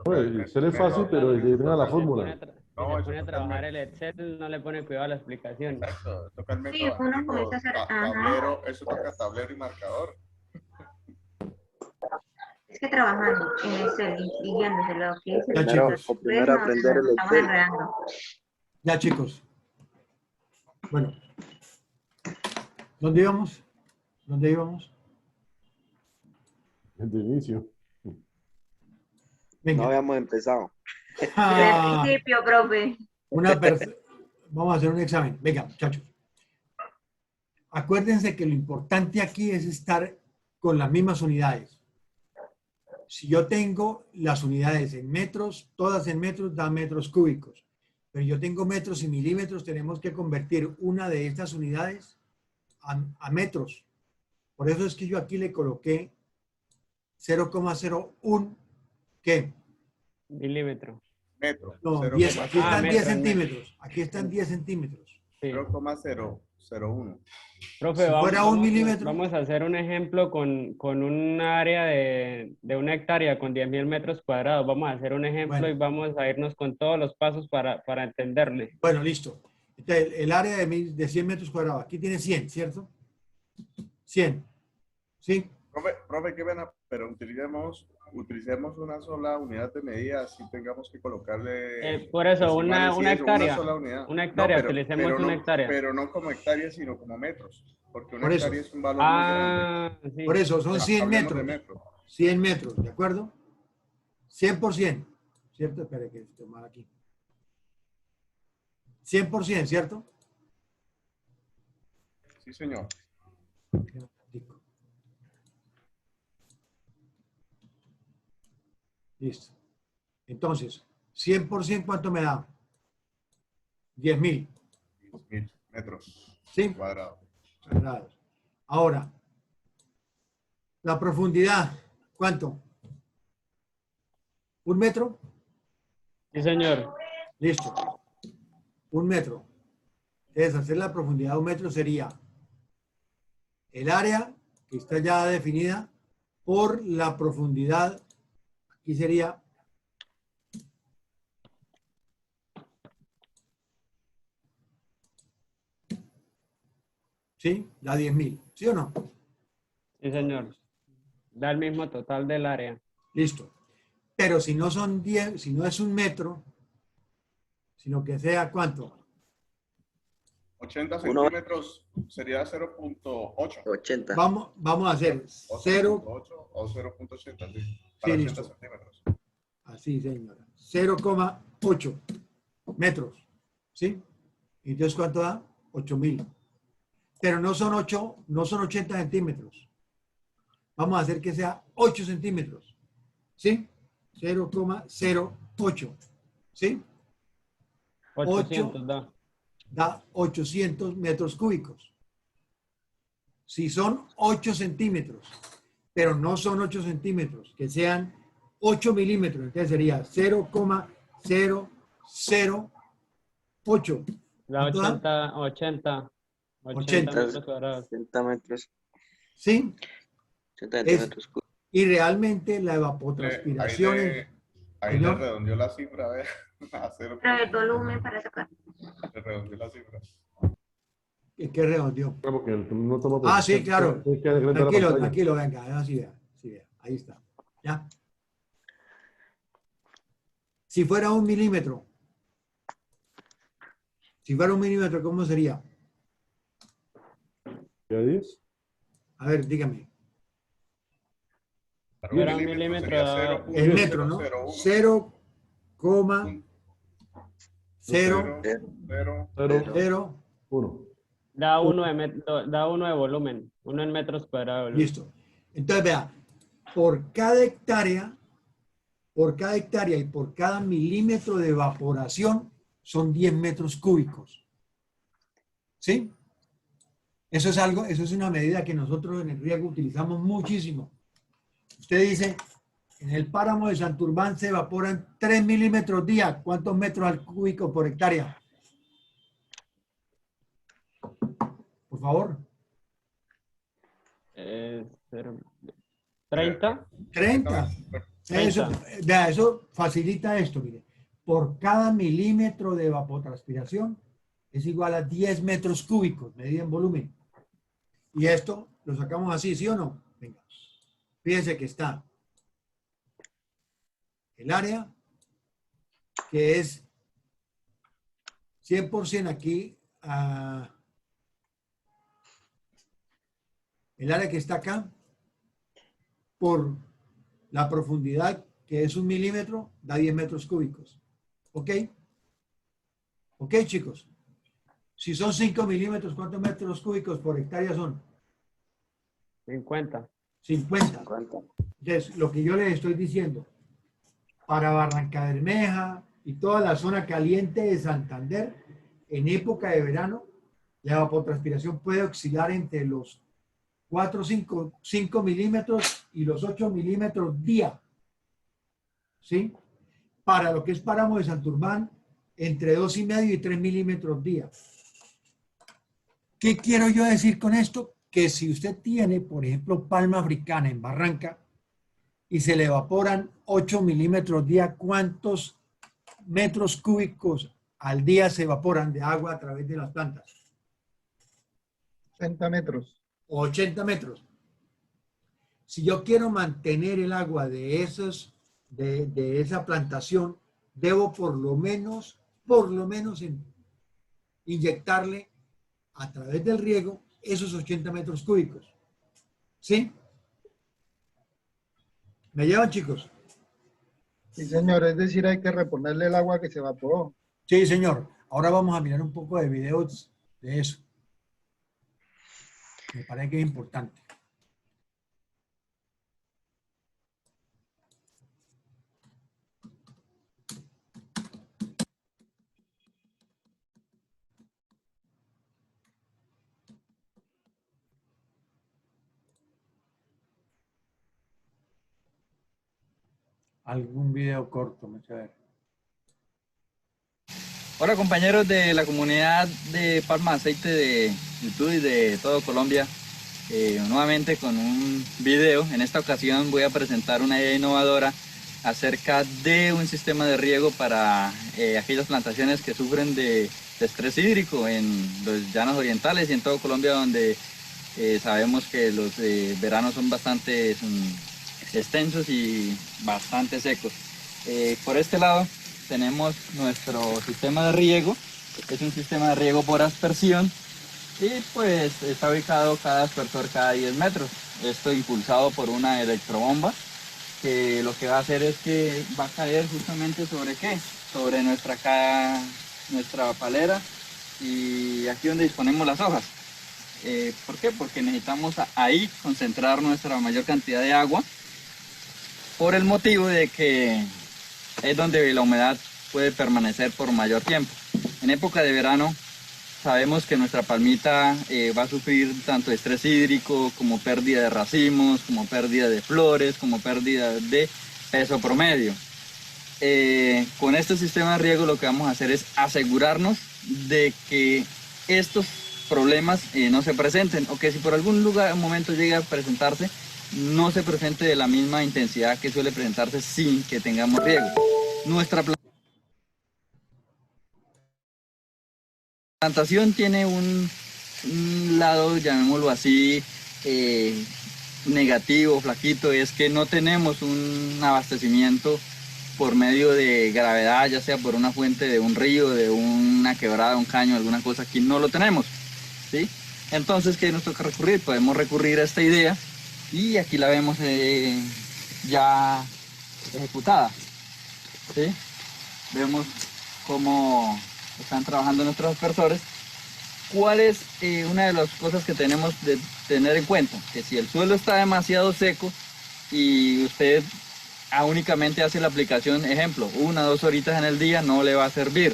Oye, Excel es fácil, pero llega a la fórmula. Se pone a trabajar el Excel, no le pone cuidado a la explicación. Exacto, toca el Sí, método uno antiguo, comienza a hacer- ajá. tablero, eso toca tablero y marcador. Es que trabajando en Excel y guiándose lo que es el Ya, método chicos. express, aprender el estamos Excel. enredando. Ya, chicos. Bueno. ¿Dónde íbamos? ¿Dónde íbamos? Desde el inicio. Venga. No habíamos empezado. Ah, Al principio, profe. Vamos a hacer un examen. Venga, muchachos. Acuérdense que lo importante aquí es estar con las mismas unidades. Si yo tengo las unidades en metros, todas en metros, da metros cúbicos. Pero yo tengo metros y milímetros, tenemos que convertir una de estas unidades a metros. Por eso es que yo aquí le coloqué 0,01, ¿qué? Milímetro. Metro. No, 0,0. 10, aquí están 10 metro, centímetros. Aquí están 10 centímetros. Sí. 0,001. Profe, Si fuera un milímetro. vamos a hacer un ejemplo con un área de 1 hectárea con 10.000 metros cuadrados. Vamos a hacer un ejemplo Bueno. y vamos a irnos con todos los pasos para entenderle. Bueno, listo. Entonces, el área de 100 metros cuadrados. Aquí tiene 100, ¿cierto? 100. ¿Sí? Profe, qué pena, pero utilicemos una sola unidad de medida, así tengamos que colocarle... Por eso, una decimales y eso, hectárea. Una sola unidad. Una hectárea, pero utilicemos no, una hectárea. Pero no como hectárea, sino como metros, porque una Por eso. hectárea es un valor muy grande. Sí. Por eso, son 100 Hablemos de metros. metros. 100 metros, ¿de acuerdo? 100%. ¿Cierto? Espere que esté mal aquí. 100%, ¿cierto? Sí, señor. Listo. Entonces, 100%, ¿cuánto me da? 10.000. 10.000 metros ¿Sí? cuadrados. Cuadrados. Ahora, la profundidad, ¿cuánto? ¿1 metro? Sí, señor. Listo. 1 metro. Entonces, hacer la profundidad de 1 metro sería el área que está ya definida por la profundidad. Aquí sería ¿sí? Da 10.000. ¿Sí o no? Sí, señor. Da el mismo total del área. Listo. Pero si no son 10, si no es 1 metro, sino que sea ¿cuánto? 80 Uno- centímetros sería 0.8. 80. Vamos a hacer O 0, 0.8 o 0.80, sí. sí, Para 80 listo. centímetros. Así, señora. 0,8 metros. ¿Sí? Entonces, ¿cuánto da? 8.000. Pero no son 8, no son 80 centímetros. Vamos a hacer que sea 8 centímetros. ¿Sí? 0,08. ¿Sí? 800 da. Da 800 metros cúbicos. Si son 8 centímetros, pero no son 8 centímetros, que sean 8 milímetros, entonces sería 0,008. Da ¿Cuánto da? 80 80. metros cuadrados. 80 metros. ¿Sí? 80 Es, centímetros cúbicos. y realmente la Ahí evapotranspiración le, ahí le señor, redondeó la cifra, ¿ve? A 0. Pero el volumen para sacar. Le redondeó la cifra. ¿qué redondeó? Claro, porque no toma Ah, sí, claro. Tienes que agrandar la Tranquilo, pantalla. tranquilo, venga, así vea, sí, vea, ahí está. ¿Ya? Si fuera 1 milímetro, ¿cómo sería? ¿Ya 10? A ver, dígame. Para Era 1 un milímetro milímetro, sería El metro, ¿no? 0.001. 0,001. 0, 1. da uno de volumen, 1 en metros cuadrados. Listo. Entonces, vea, por cada hectárea y por cada milímetro de evaporación son 10 metros cúbicos. ¿Sí? Eso es una medida que nosotros en el riego utilizamos muchísimo. Usted dice, en el páramo de Santurbán se evaporan 3 milímetros día. ¿Cuántos metros al cúbico por hectárea? Por favor. 30. 30. Eso, 30. vea, eso facilita esto, mire. Por cada milímetro de evapotranspiración es igual a 10 metros cúbicos, medida en volumen. Y esto lo sacamos así, ¿sí o no? Venga. Fíjense que está el área, que es 100% aquí, el área que está acá, por la profundidad, que es 1 milímetro, da 10 metros cúbicos. ¿Ok? ¿Ok, chicos? Si son 5 milímetros, ¿cuántos metros cúbicos por hectárea son? 50. 50. Entonces, lo que yo les estoy diciendo, para Barranca Bermeja y toda la zona caliente de Santander, en época de verano, la evapotranspiración puede oscilar entre los 4, 5 milímetros y los 8 milímetros día. ¿Sí? Para lo que es páramo de Santurbán, entre 2,5 y 3 milímetros día. ¿Qué quiero yo decir con esto? Que si usted tiene, por ejemplo, palma africana en Barranca y se le evaporan 8 milímetros día, ¿cuántos metros cúbicos al día se evaporan de agua a través de las plantas? 80 metros. 80 metros. Si yo quiero mantener el agua de esa plantación, debo por lo menos inyectarle a través del riego esos 80 metros cúbicos. ¿Sí? ¿Me llevan, chicos? Sí, señor, es decir, hay que reponerle el agua que se evaporó. Sí, señor. Ahora vamos a mirar un poco de videos de eso. Me parece que es importante. Algún video corto, vamos a ver. Hola compañeros de la comunidad de Palma Aceite de YouTube y de todo Colombia, nuevamente con un video. En esta ocasión voy a presentar una idea innovadora acerca de un sistema de riego para aquellas plantaciones que sufren de estrés hídrico en los llanos orientales y en todo Colombia, donde sabemos que los veranos son bastante extensos y bastante secos. Por este lado tenemos nuestro sistema de riego. Es un sistema de riego por aspersión y pues está ubicado cada aspersor cada 10 metros. Esto impulsado por una electrobomba, que lo que va a hacer es que va a caer justamente sobre qué, sobre nuestra palera y aquí donde disponemos las hojas. ¿Por qué? Porque necesitamos ahí concentrar nuestra mayor cantidad de agua, por el motivo de que es donde la humedad puede permanecer por mayor tiempo. En época de verano sabemos que nuestra palmita va a sufrir tanto estrés hídrico como pérdida de racimos, como pérdida de flores, como pérdida de peso promedio. Con este sistema de riego lo que vamos a hacer es asegurarnos de que estos problemas no se presenten, o que si por algún momento llega a presentarse, no se presente de la misma intensidad que suele presentarse sin que tengamos riego. Nuestra plantación tiene un lado, llamémoslo así, negativo, flaquito, es que no tenemos un abastecimiento por medio de gravedad, ya sea por una fuente de un río, de una quebrada, un caño, alguna cosa. Aquí no lo tenemos, ¿sí? Entonces, ¿qué nos toca recurrir? Podemos recurrir a esta idea y aquí la vemos ya ejecutada, ¿sí? Vemos cómo están trabajando nuestros aspersores. ¿Cuál es una de las cosas que tenemos de tener en cuenta? Que si el suelo está demasiado seco y usted únicamente hace la aplicación, ejemplo, 1 o 2 horitas en el día, no le va a servir,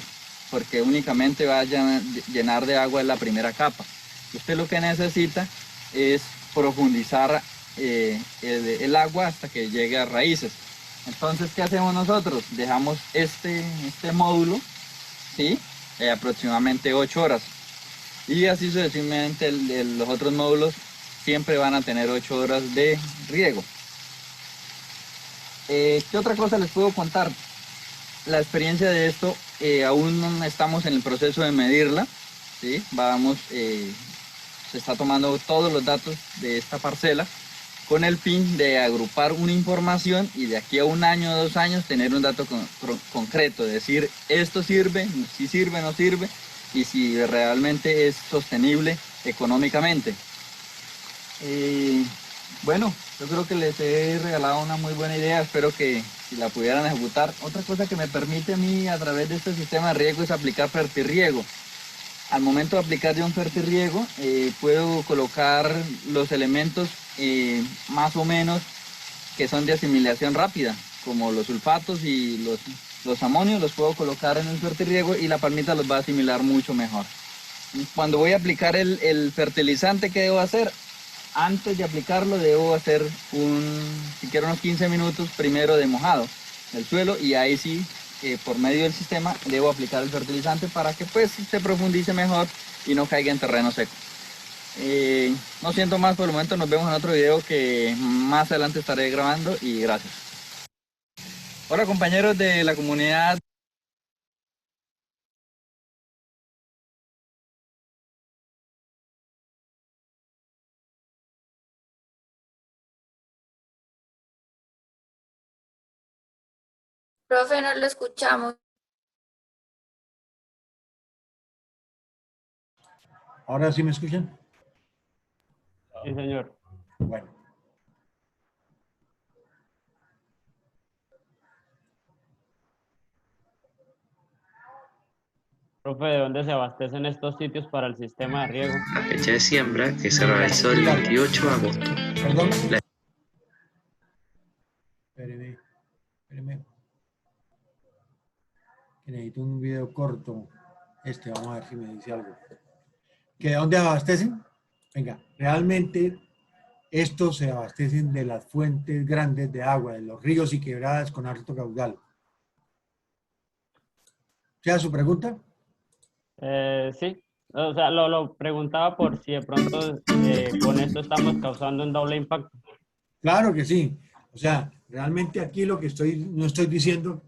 porque únicamente va a llenar de agua en la primera capa. Usted lo que necesita es profundizar el agua hasta que llegue a raíces. Entonces, ¿qué hacemos nosotros? Dejamos este módulo, ¿sí? Aproximadamente 8 horas. Y así sucesivamente los otros módulos siempre van a tener 8 horas de riego. ¿Qué otra cosa les puedo contar? La experiencia de esto, aún no estamos en el proceso de medirla, ¿sí? Se está tomando todos los datos de esta parcela con el fin de agrupar una información y de aquí a 1 año o 2 años tener un dato concreto, decir esto sirve, si sirve, no sirve, y si realmente es sostenible económicamente. Bueno, yo creo que les he regalado una muy buena idea, espero que si la pudieran ejecutar. Otra cosa que me permite a mí a través de este sistema de riego es aplicar fertirriego. Al momento de aplicar yo un fertirriego, puedo colocar los elementos más o menos que son de asimilación rápida, como los sulfatos y los amonios, los puedo colocar en el fertirriego y la palmita los va a asimilar mucho mejor. Cuando voy a aplicar el fertilizante, ¿qué debo hacer? Antes de aplicarlo debo hacer siquiera unos 15 minutos primero de mojado del suelo y ahí sí, por medio del sistema, debo aplicar el fertilizante para que pues se profundice mejor y no caiga en terreno seco. No siento más por el momento, nos vemos en otro video que más adelante estaré grabando y gracias. Hola compañeros de la comunidad. Profe, no lo escuchamos. ¿Ahora sí me escuchan? Sí, señor. Bueno. Profe, ¿de dónde se abastecen estos sitios para el sistema de riego? La fecha de siembra, que se realizó el 28 de agosto. Perdón. La- Espéreme. Que necesito un video corto. Vamos a ver si me dice algo. ¿Que de dónde abastecen? Venga, realmente estos se abastecen de las fuentes grandes de agua, de los ríos y quebradas con alto caudal. ¿Queda su pregunta? Sí, o sea, lo preguntaba por si de pronto con esto estamos causando un doble impacto. Claro que sí. O sea, realmente aquí no estoy diciendo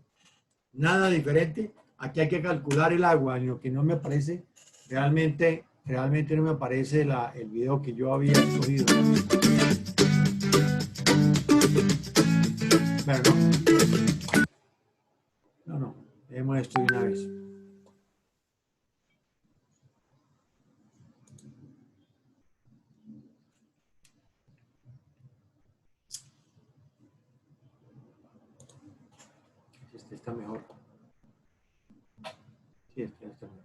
nada diferente. Aquí hay que calcular el agua, en lo que no me aparece, realmente no me aparece el video que yo había escogido. Bueno, no, dejemos esto de una vez. Este está mejor. Sí, este está mejor.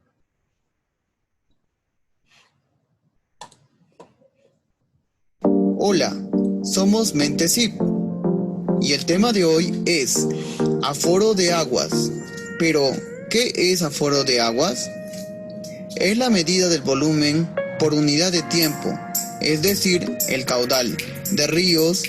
Hola, somos Mentesip y el tema de hoy es aforo de aguas. Pero, ¿qué es aforo de aguas? Es la medida del volumen por unidad de tiempo, es decir, el caudal de ríos,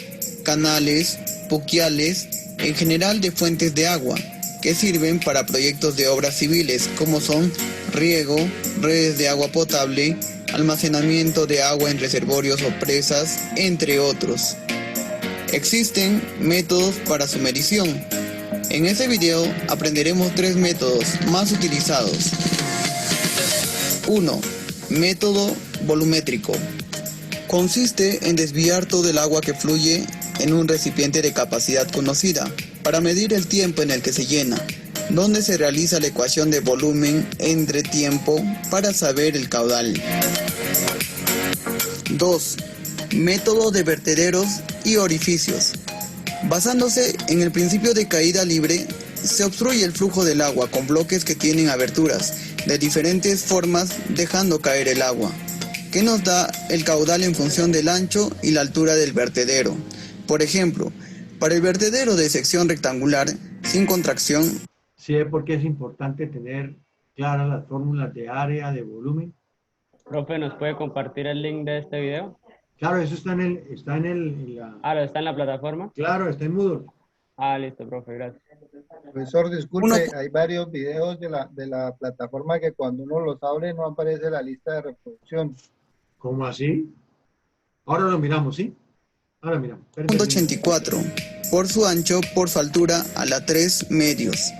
canales, puquiales, en general de fuentes de agua, que sirven para proyectos de obras civiles como son riego, redes de agua potable, almacenamiento de agua en reservorios o presas, entre otros. Existen métodos para su medición. En este video aprenderemos 3 métodos más utilizados. 1. Método volumétrico. Consiste en desviar todo el agua que fluye en un recipiente de capacidad conocida para medir el tiempo en el que se llena, donde se realiza la ecuación de volumen entre tiempo para saber el caudal. 2. Método de vertederos y orificios. Basándose en el principio de caída libre, se obstruye el flujo del agua con bloques que tienen aberturas de diferentes formas, dejando caer el agua, que nos da el caudal en función del ancho y la altura del vertedero. Por ejemplo, para el vertedero de sección rectangular sin contracción. ¿Sí ve por qué es importante tener claras las fórmulas de área, de volumen? Profe, ¿nos puede compartir el link de este video? Claro, eso está en la... Ah, ¿está en la plataforma? Claro, está en Moodle. Ah, listo, profe, gracias. Profesor, disculpe, hay varios videos de la plataforma que cuando uno los abre no aparece la lista de reproducción. ¿Cómo así? Ahora lo miramos, ¿sí? Ahora miramos. 84 por su ancho por su altura a la 3 medios.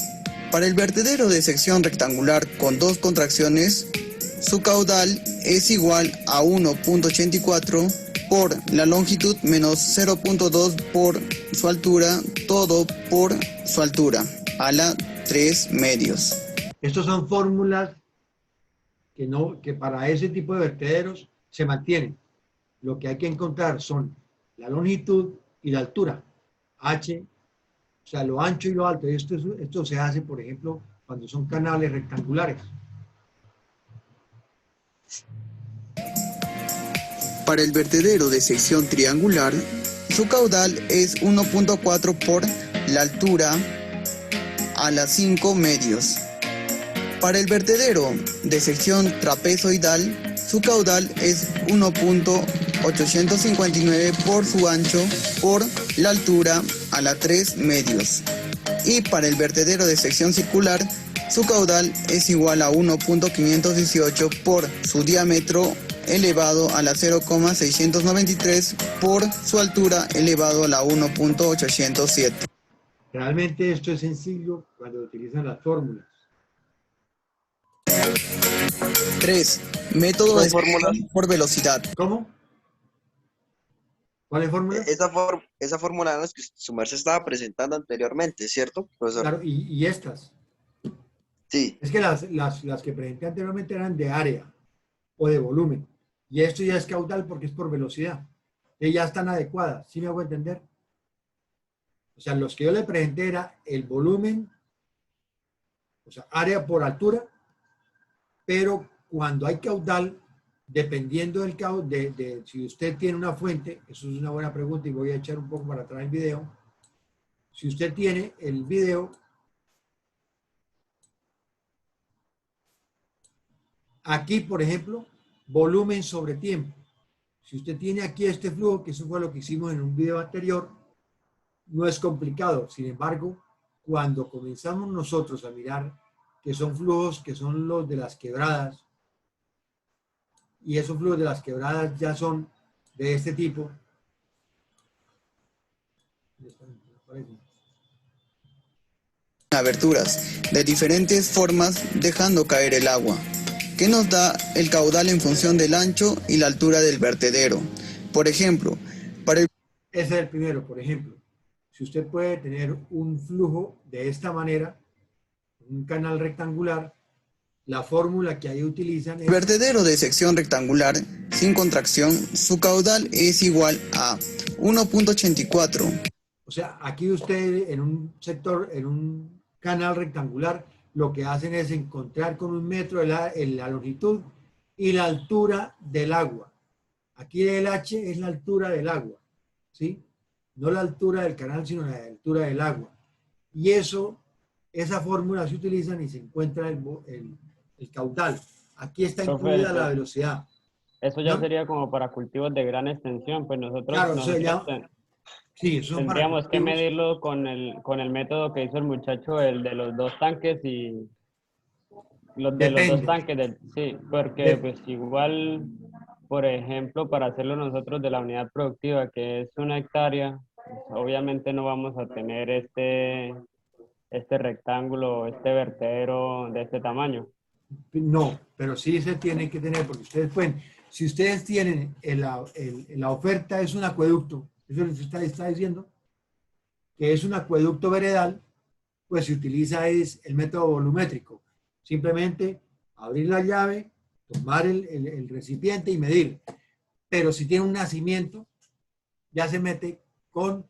Para el vertedero de sección rectangular con 2 contracciones, su caudal es igual a 1.84 por la longitud menos 0.2 por su altura, todo por su altura, a la 3 medios. Estos son fórmulas que para ese tipo de vertederos se mantienen. Lo que hay que encontrar son la longitud y la altura, H, o sea, lo ancho y lo alto. Esto se hace, por ejemplo, cuando son canales rectangulares. Para el vertedero de sección triangular, su caudal es 1.4 por la altura a las 5 medios. Para el vertedero de sección trapezoidal, su caudal es 1.859 por su ancho por la altura a la 3 medios. Y para el vertedero de sección circular, su caudal es igual a 1.518 por su diámetro elevado a la 0,693 por su altura elevado a la 1.807. Realmente esto es sencillo cuando utilizan las fórmulas. 3. Método de fórmula por velocidad. ¿Cómo? ¿Cuál es fórmula? Esa fórmula es la que su merced estaba presentando anteriormente, ¿cierto, profesor? Claro, y estas. Sí. Es que las que presenté anteriormente eran de área o de volumen. Y esto ya es caudal porque es por velocidad. Y ya están adecuadas. ¿Sí me hago entender? O sea, los que yo le presenté era el volumen, o sea, área por altura, pero cuando hay caudal, dependiendo del caudal, si usted tiene una fuente, eso es una buena pregunta y voy a echar un poco para atrás el video. Si usted tiene el video, aquí, por ejemplo, volumen sobre tiempo. Si usted tiene aquí este flujo, que eso fue lo que hicimos en un video anterior, no es complicado. Sin embargo, cuando comenzamos nosotros a mirar que son flujos que son los de las quebradas, y esos flujos de las quebradas ya son de este tipo, aberturas de diferentes formas dejando caer el agua, que nos da el caudal en función del ancho y la altura del vertedero. Por ejemplo, para el... Ese es el primero, por ejemplo. Si usted puede tener un flujo de esta manera, un canal rectangular, la fórmula que ahí utilizan es... El vertedero de sección rectangular sin contracción, su caudal es igual a 1.84. O sea, aquí usted en un sector, en un canal rectangular, lo que hacen es encontrar con 1 metro la longitud y la altura del agua. Aquí el H es la altura del agua, ¿sí? No la altura del canal, sino la altura del agua. Y esa fórmula se utiliza y se encuentra el caudal. Aquí está incluida la velocidad. Eso ya ¿no? sería como para cultivos de gran extensión, pues nosotros, claro, sí, tendríamos que medirlo con el método que hizo el muchacho, el de los 2 tanques y los de los 2 tanques, sí, porque pues igual, por ejemplo, para hacerlo nosotros de la unidad productiva, que es 1 hectárea, pues, obviamente no vamos a tener este rectángulo, este vertedero de este tamaño. No, pero sí se tiene que tener, porque ustedes pueden, si ustedes tienen la oferta es un acueducto, eso les está diciendo, que es un acueducto veredal, pues se utiliza es el método volumétrico. Simplemente abrir la llave, tomar el recipiente y medir. Pero si tiene un nacimiento, ya se mete con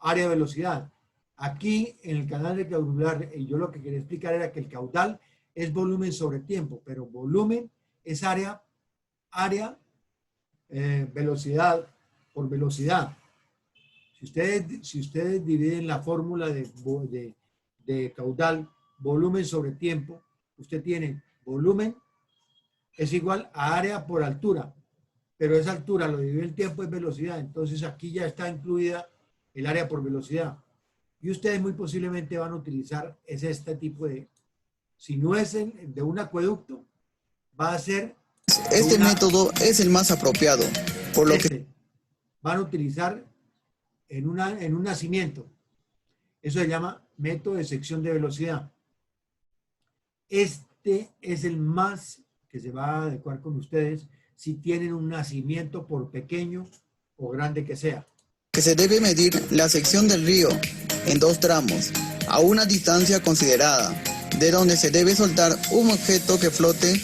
área de velocidad. Aquí en el canal rectangular, yo lo que quería explicar era que el caudal es volumen sobre tiempo, pero volumen es velocidad por velocidad. Si ustedes dividen la fórmula de caudal, volumen sobre tiempo, usted tiene volumen es igual a área por altura, pero esa altura lo divide el tiempo es velocidad, entonces aquí ya está incluida el área por velocidad. Y ustedes muy posiblemente van a utilizar este tipo de, si no es de un acueducto, va a ser... Este método es el más apropiado, por lo que... Van a utilizar en un nacimiento. Eso se llama método de sección de velocidad. Este es el más que se va a adecuar con ustedes si tienen un nacimiento por pequeño o grande que sea. Que se debe medir la sección del río en 2 tramos, a una distancia considerada, de donde se debe soltar un objeto que flote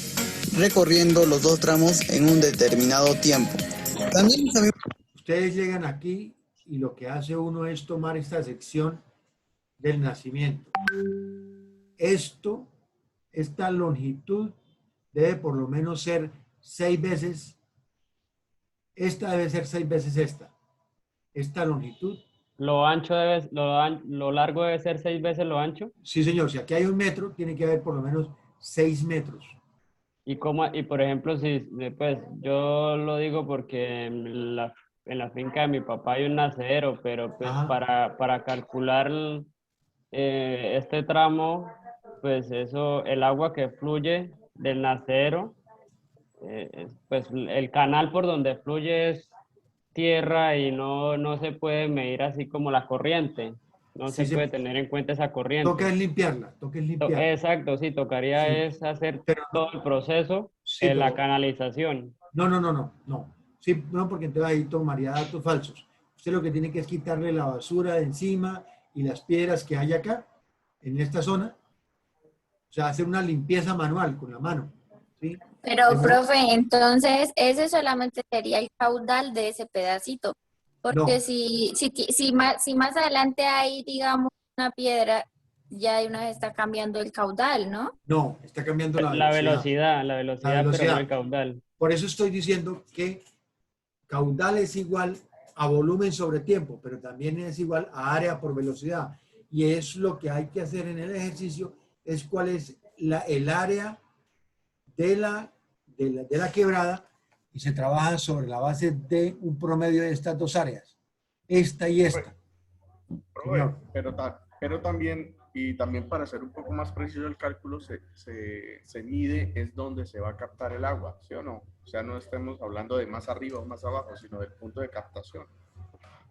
recorriendo los 2 tramos en un determinado tiempo. También sabemos... Ustedes llegan aquí y lo que hace uno es tomar esta sección del nacimiento. Esta longitud debe por lo menos ser 6 veces, esta debe ser 6 veces esta longitud. ¿Lo largo debe ser 6 veces lo ancho? Sí, señor. Si aquí hay 1 metro, tiene que haber por lo menos 6 metros. Y por ejemplo, si pues yo lo digo porque en la finca de mi papá hay un nacedero, pero pues para calcular este tramo, pues eso, el agua que fluye del nacedero, pues el canal por donde fluye es tierra y no se puede medir así como la corriente. No se puede tener en cuenta esa corriente. Toca es limpiarla, Exacto, sí, tocaría es hacer todo el proceso de la canalización. No. Sí, no, porque entonces ahí tomaría datos falsos. Usted lo que tiene que es quitarle la basura de encima y las piedras que hay acá, en esta zona. O sea, hacer una limpieza manual con la mano. ¿sí? Pero, profe, entonces ese solamente sería el caudal de ese pedacito. Porque si más adelante hay, digamos, una piedra ya de una vez está cambiando el caudal, ¿no? No, está cambiando la La velocidad. velocidad, pero no el caudal. Por eso estoy diciendo que caudal es igual a volumen sobre tiempo, pero también es igual a área por velocidad. Y es lo que hay que hacer en el ejercicio, es cuál es el área de la quebrada, y se trabaja sobre la base de un promedio de estas dos áreas, esta y esta. Profe, pero también, y también para hacer un poco más preciso el cálculo, se mide es donde se va a captar el agua, ¿sí o no? O sea, no estemos hablando de más arriba o más abajo, sino del punto de captación.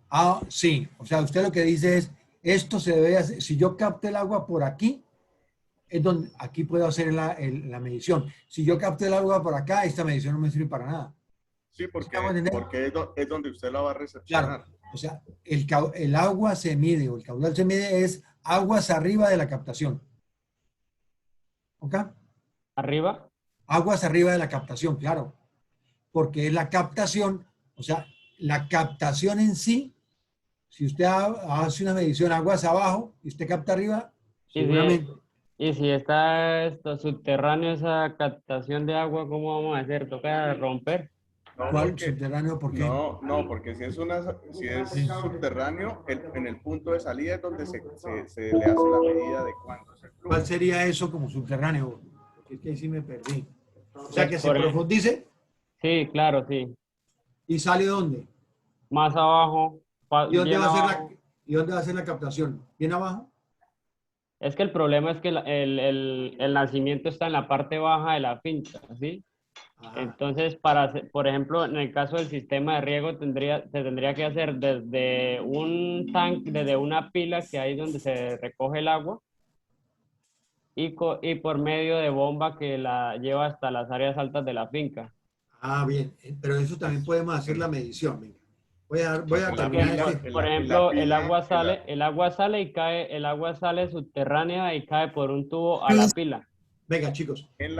Ah, sí. O sea, usted lo que dice es, esto se debe hacer, si yo capto el agua por aquí, es donde, aquí puedo hacer la medición. Si yo capto el agua por acá, esta medición no me sirve para nada. Sí, porque es donde usted la va a recepcionar. Claro. O sea, el agua se mide, o el caudal se mide, es aguas arriba de la captación. ¿Ok? ¿Arriba? Aguas arriba de la captación, claro. Porque es la captación, o sea, la captación en sí, si usted hace una medición aguas abajo y usted capta arriba, seguramente. Y si está esto subterráneo, esa captación de agua, ¿cómo vamos a hacer? ¿Toca romper? ¿Cuál subterráneo? ¿Por qué? No, porque si es subterráneo, en el punto de salida es donde se le hace la medida de cuánto es el flujo. ¿Cuál sería eso como subterráneo? Porque es que ahí sí me perdí. O sea, que se profundice. Sí, claro, sí. ¿Y sale dónde? Más abajo. ¿Y dónde va a ser la captación? ¿Bien abajo? Es que el problema es que el nacimiento está en la parte baja de la finca, ¿sí? Ajá. Entonces, por ejemplo, en el caso del sistema de riego, se tendría que hacer desde un tanque, desde una pila que hay donde se recoge el agua, y por medio de bomba que la lleva hasta las áreas altas de la finca. Ah, bien. Pero eso también podemos hacer la medición. Venga. Voy a terminar. Por ejemplo, el agua sale y cae, el agua sale subterránea y cae por un tubo a la pila. Venga, chicos, le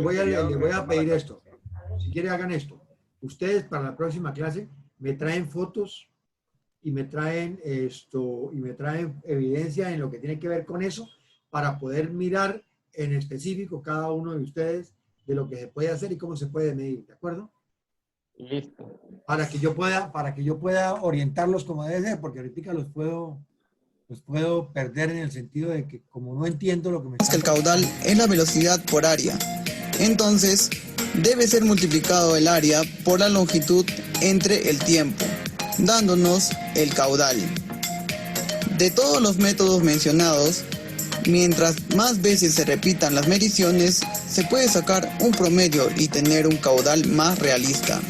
voy a pedir esto. Si quieren, hagan esto. Ustedes para la próxima clase me traen fotos y me traen evidencia en lo que tiene que ver con eso, para poder mirar en específico cada uno de ustedes de lo que se puede hacer y cómo se puede medir, ¿de acuerdo? Listo. Para que yo pueda orientarlos como debe ser, porque ahorita los puedo perder en el sentido de que como no entiendo lo que me está... El caudal es la velocidad por área. Entonces, debe ser multiplicado el área por la longitud entre el tiempo, dándonos el caudal. De todos los métodos mencionados, mientras más veces se repitan las mediciones, se puede sacar un promedio y tener un caudal más realista.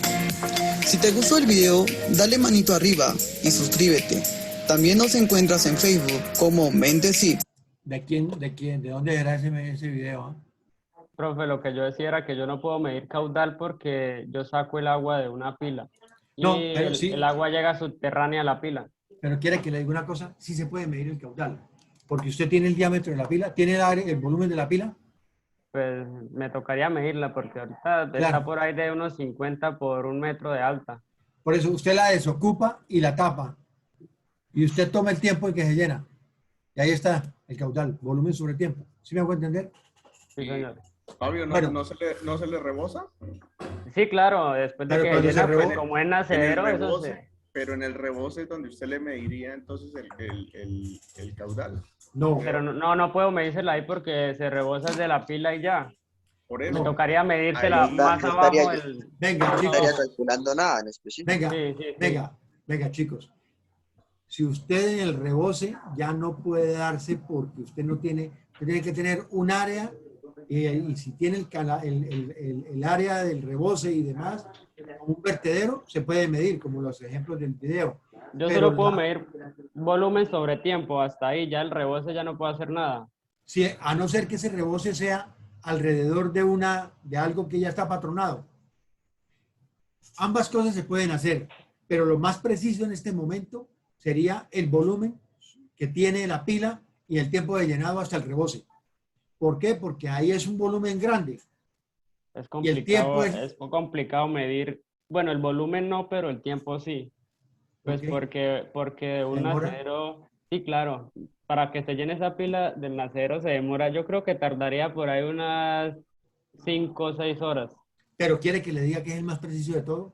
Si te gustó el video, dale manito arriba y suscríbete. También nos encuentras en Facebook como Mentesip. ¿De dónde era ese video? Profe, lo que yo decía era que yo no puedo medir caudal porque yo saco el agua de una pila. No, y pero sí. El agua llega subterránea a la pila. Pero quiere que le diga una cosa, sí se puede medir el caudal. Porque usted tiene el diámetro de la pila, tiene el volumen de la pila. Pues me tocaría medirla porque ahorita está por ahí de unos 50 por 1 metro de alta. Por eso usted la desocupa y la tapa. Y usted toma el tiempo en que se llena. Y ahí está el caudal, volumen sobre tiempo. ¿Sí me hago entender? Sí, señor. Fabio, ¿no se le rebosa? Sí, claro, después de que llena, pues como es nacedero, eso se... Pero en el rebose es donde usted le mediría entonces el caudal. No. Pero no puedo medírsela ahí porque se rebosa de la pila y ya. Por eso. Me tocaría medírsela más abajo. Venga, chicos. No estaría calculando nada en específico. Venga, chicos. Si usted en el rebose ya no puede darse porque usted no tiene, tiene que tener un área y si tiene el área del rebose y demás, como un vertedero, se puede medir, como los ejemplos del video. Yo solo puedo medir volumen sobre tiempo, hasta ahí, ya el rebose ya no puedo hacer nada. Sí, a no ser que ese rebose sea alrededor de algo que ya está patronado. Ambas cosas se pueden hacer, pero lo más preciso en este momento sería el volumen que tiene la pila y el tiempo de llenado hasta el rebose. ¿Por qué? Porque ahí es un volumen grande. Es complicado, es complicado medir, bueno, el volumen no, pero el tiempo sí. Pues porque un nacedero Sí, claro. Para que se llene esa pila del nacedero se demora, yo creo que tardaría por ahí unas 5 o 6 horas. Pero quiere que le diga que es el más preciso de todo,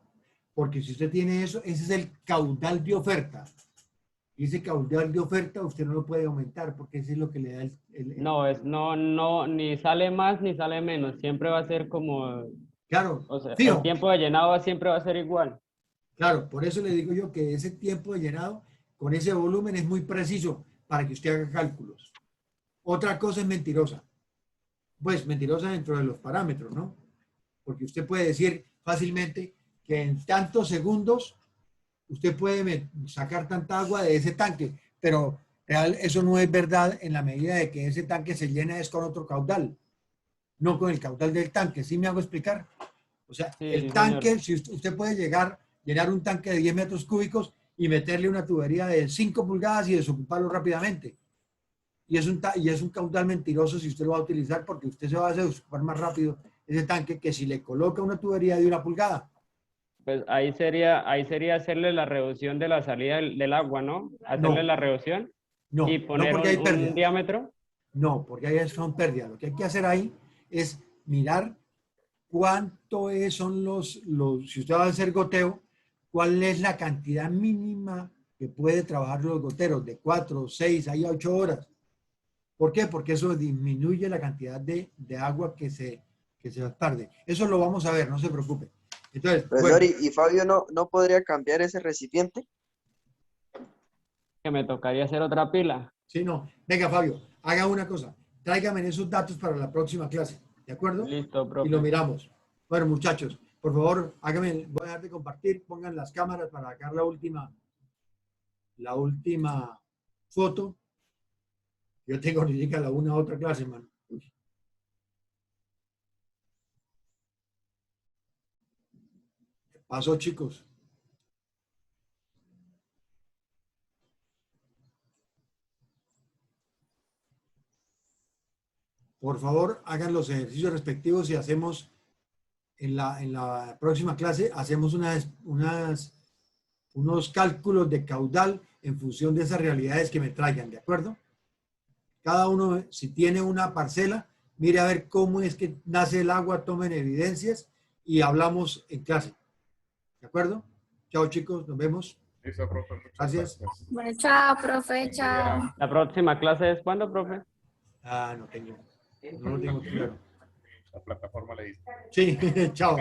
porque si usted tiene eso, ese es el caudal de oferta. Y ese caudal de oferta usted no lo puede aumentar, porque ese es lo que le da No, ni sale más ni sale menos. Siempre va a ser como, Claro, o sea, fijo. el tiempo de llenado siempre va a ser igual. Claro, por eso le digo yo que ese tiempo de llenado con ese volumen es muy preciso para que usted haga cálculos. Otra cosa es mentirosa. Pues mentirosa dentro de los parámetros, ¿no? Porque usted puede decir fácilmente que en tantos segundos usted puede sacar tanta agua de ese tanque, pero eso no es verdad en la medida de que ese tanque se llena es con otro caudal, no con el caudal del tanque. ¿Sí me hago explicar? O sea, Sí, el sí, tanque, señor. si usted puede llenar un tanque de 10 metros cúbicos y meterle una tubería de 5 pulgadas y desocuparlo rápidamente. Y es un caudal mentiroso si usted lo va a utilizar porque usted se va a desocupar más rápido ese tanque que si le coloca una tubería de 1 pulgada. Pues ahí sería hacerle la reducción de la salida del agua, ¿no? Hacerle No, la reducción y no poner porque hay un pérdidas. diámetro. No, porque ahí son pérdidas. Lo que hay que hacer ahí es mirar cuánto son si usted va a hacer goteo, cuál es la cantidad mínima que puede trabajar los goteros, de 4, 6, ahí a 8 horas. ¿Por qué? Porque eso disminuye la cantidad de agua que se pierde. Eso lo vamos a ver, no se preocupe. Entonces, Profesor, bueno, ¿y Fabio no podría cambiar ese recipiente? Que me tocaría hacer otra pila. sí, no. Venga, Fabio, haga una cosa. Tráigame esos datos para la próxima clase, ¿de acuerdo? Listo, Y lo profe. miramos. Bueno, muchachos, por favor, voy a dejar de compartir, pongan las cámaras para sacar la última foto. Yo tengo ahorita la una otra clase, man. ¿Qué pasó, chicos? Por favor, hagan los ejercicios respectivos y hacemos en la próxima clase, hacemos unos cálculos de caudal en función de esas realidades que me traigan, ¿de acuerdo? Cada uno, si tiene una parcela, mire a ver cómo es que nace el agua, tomen evidencias y hablamos en clase. ¿De acuerdo? Chao, chicos, nos vemos. Listo, profe, muchas Gracias. gracias. Bueno, chao, profe, chao. La próxima clase es ¿cuándo, profe? No lo tengo claro. La plataforma le dice. Sí, chao.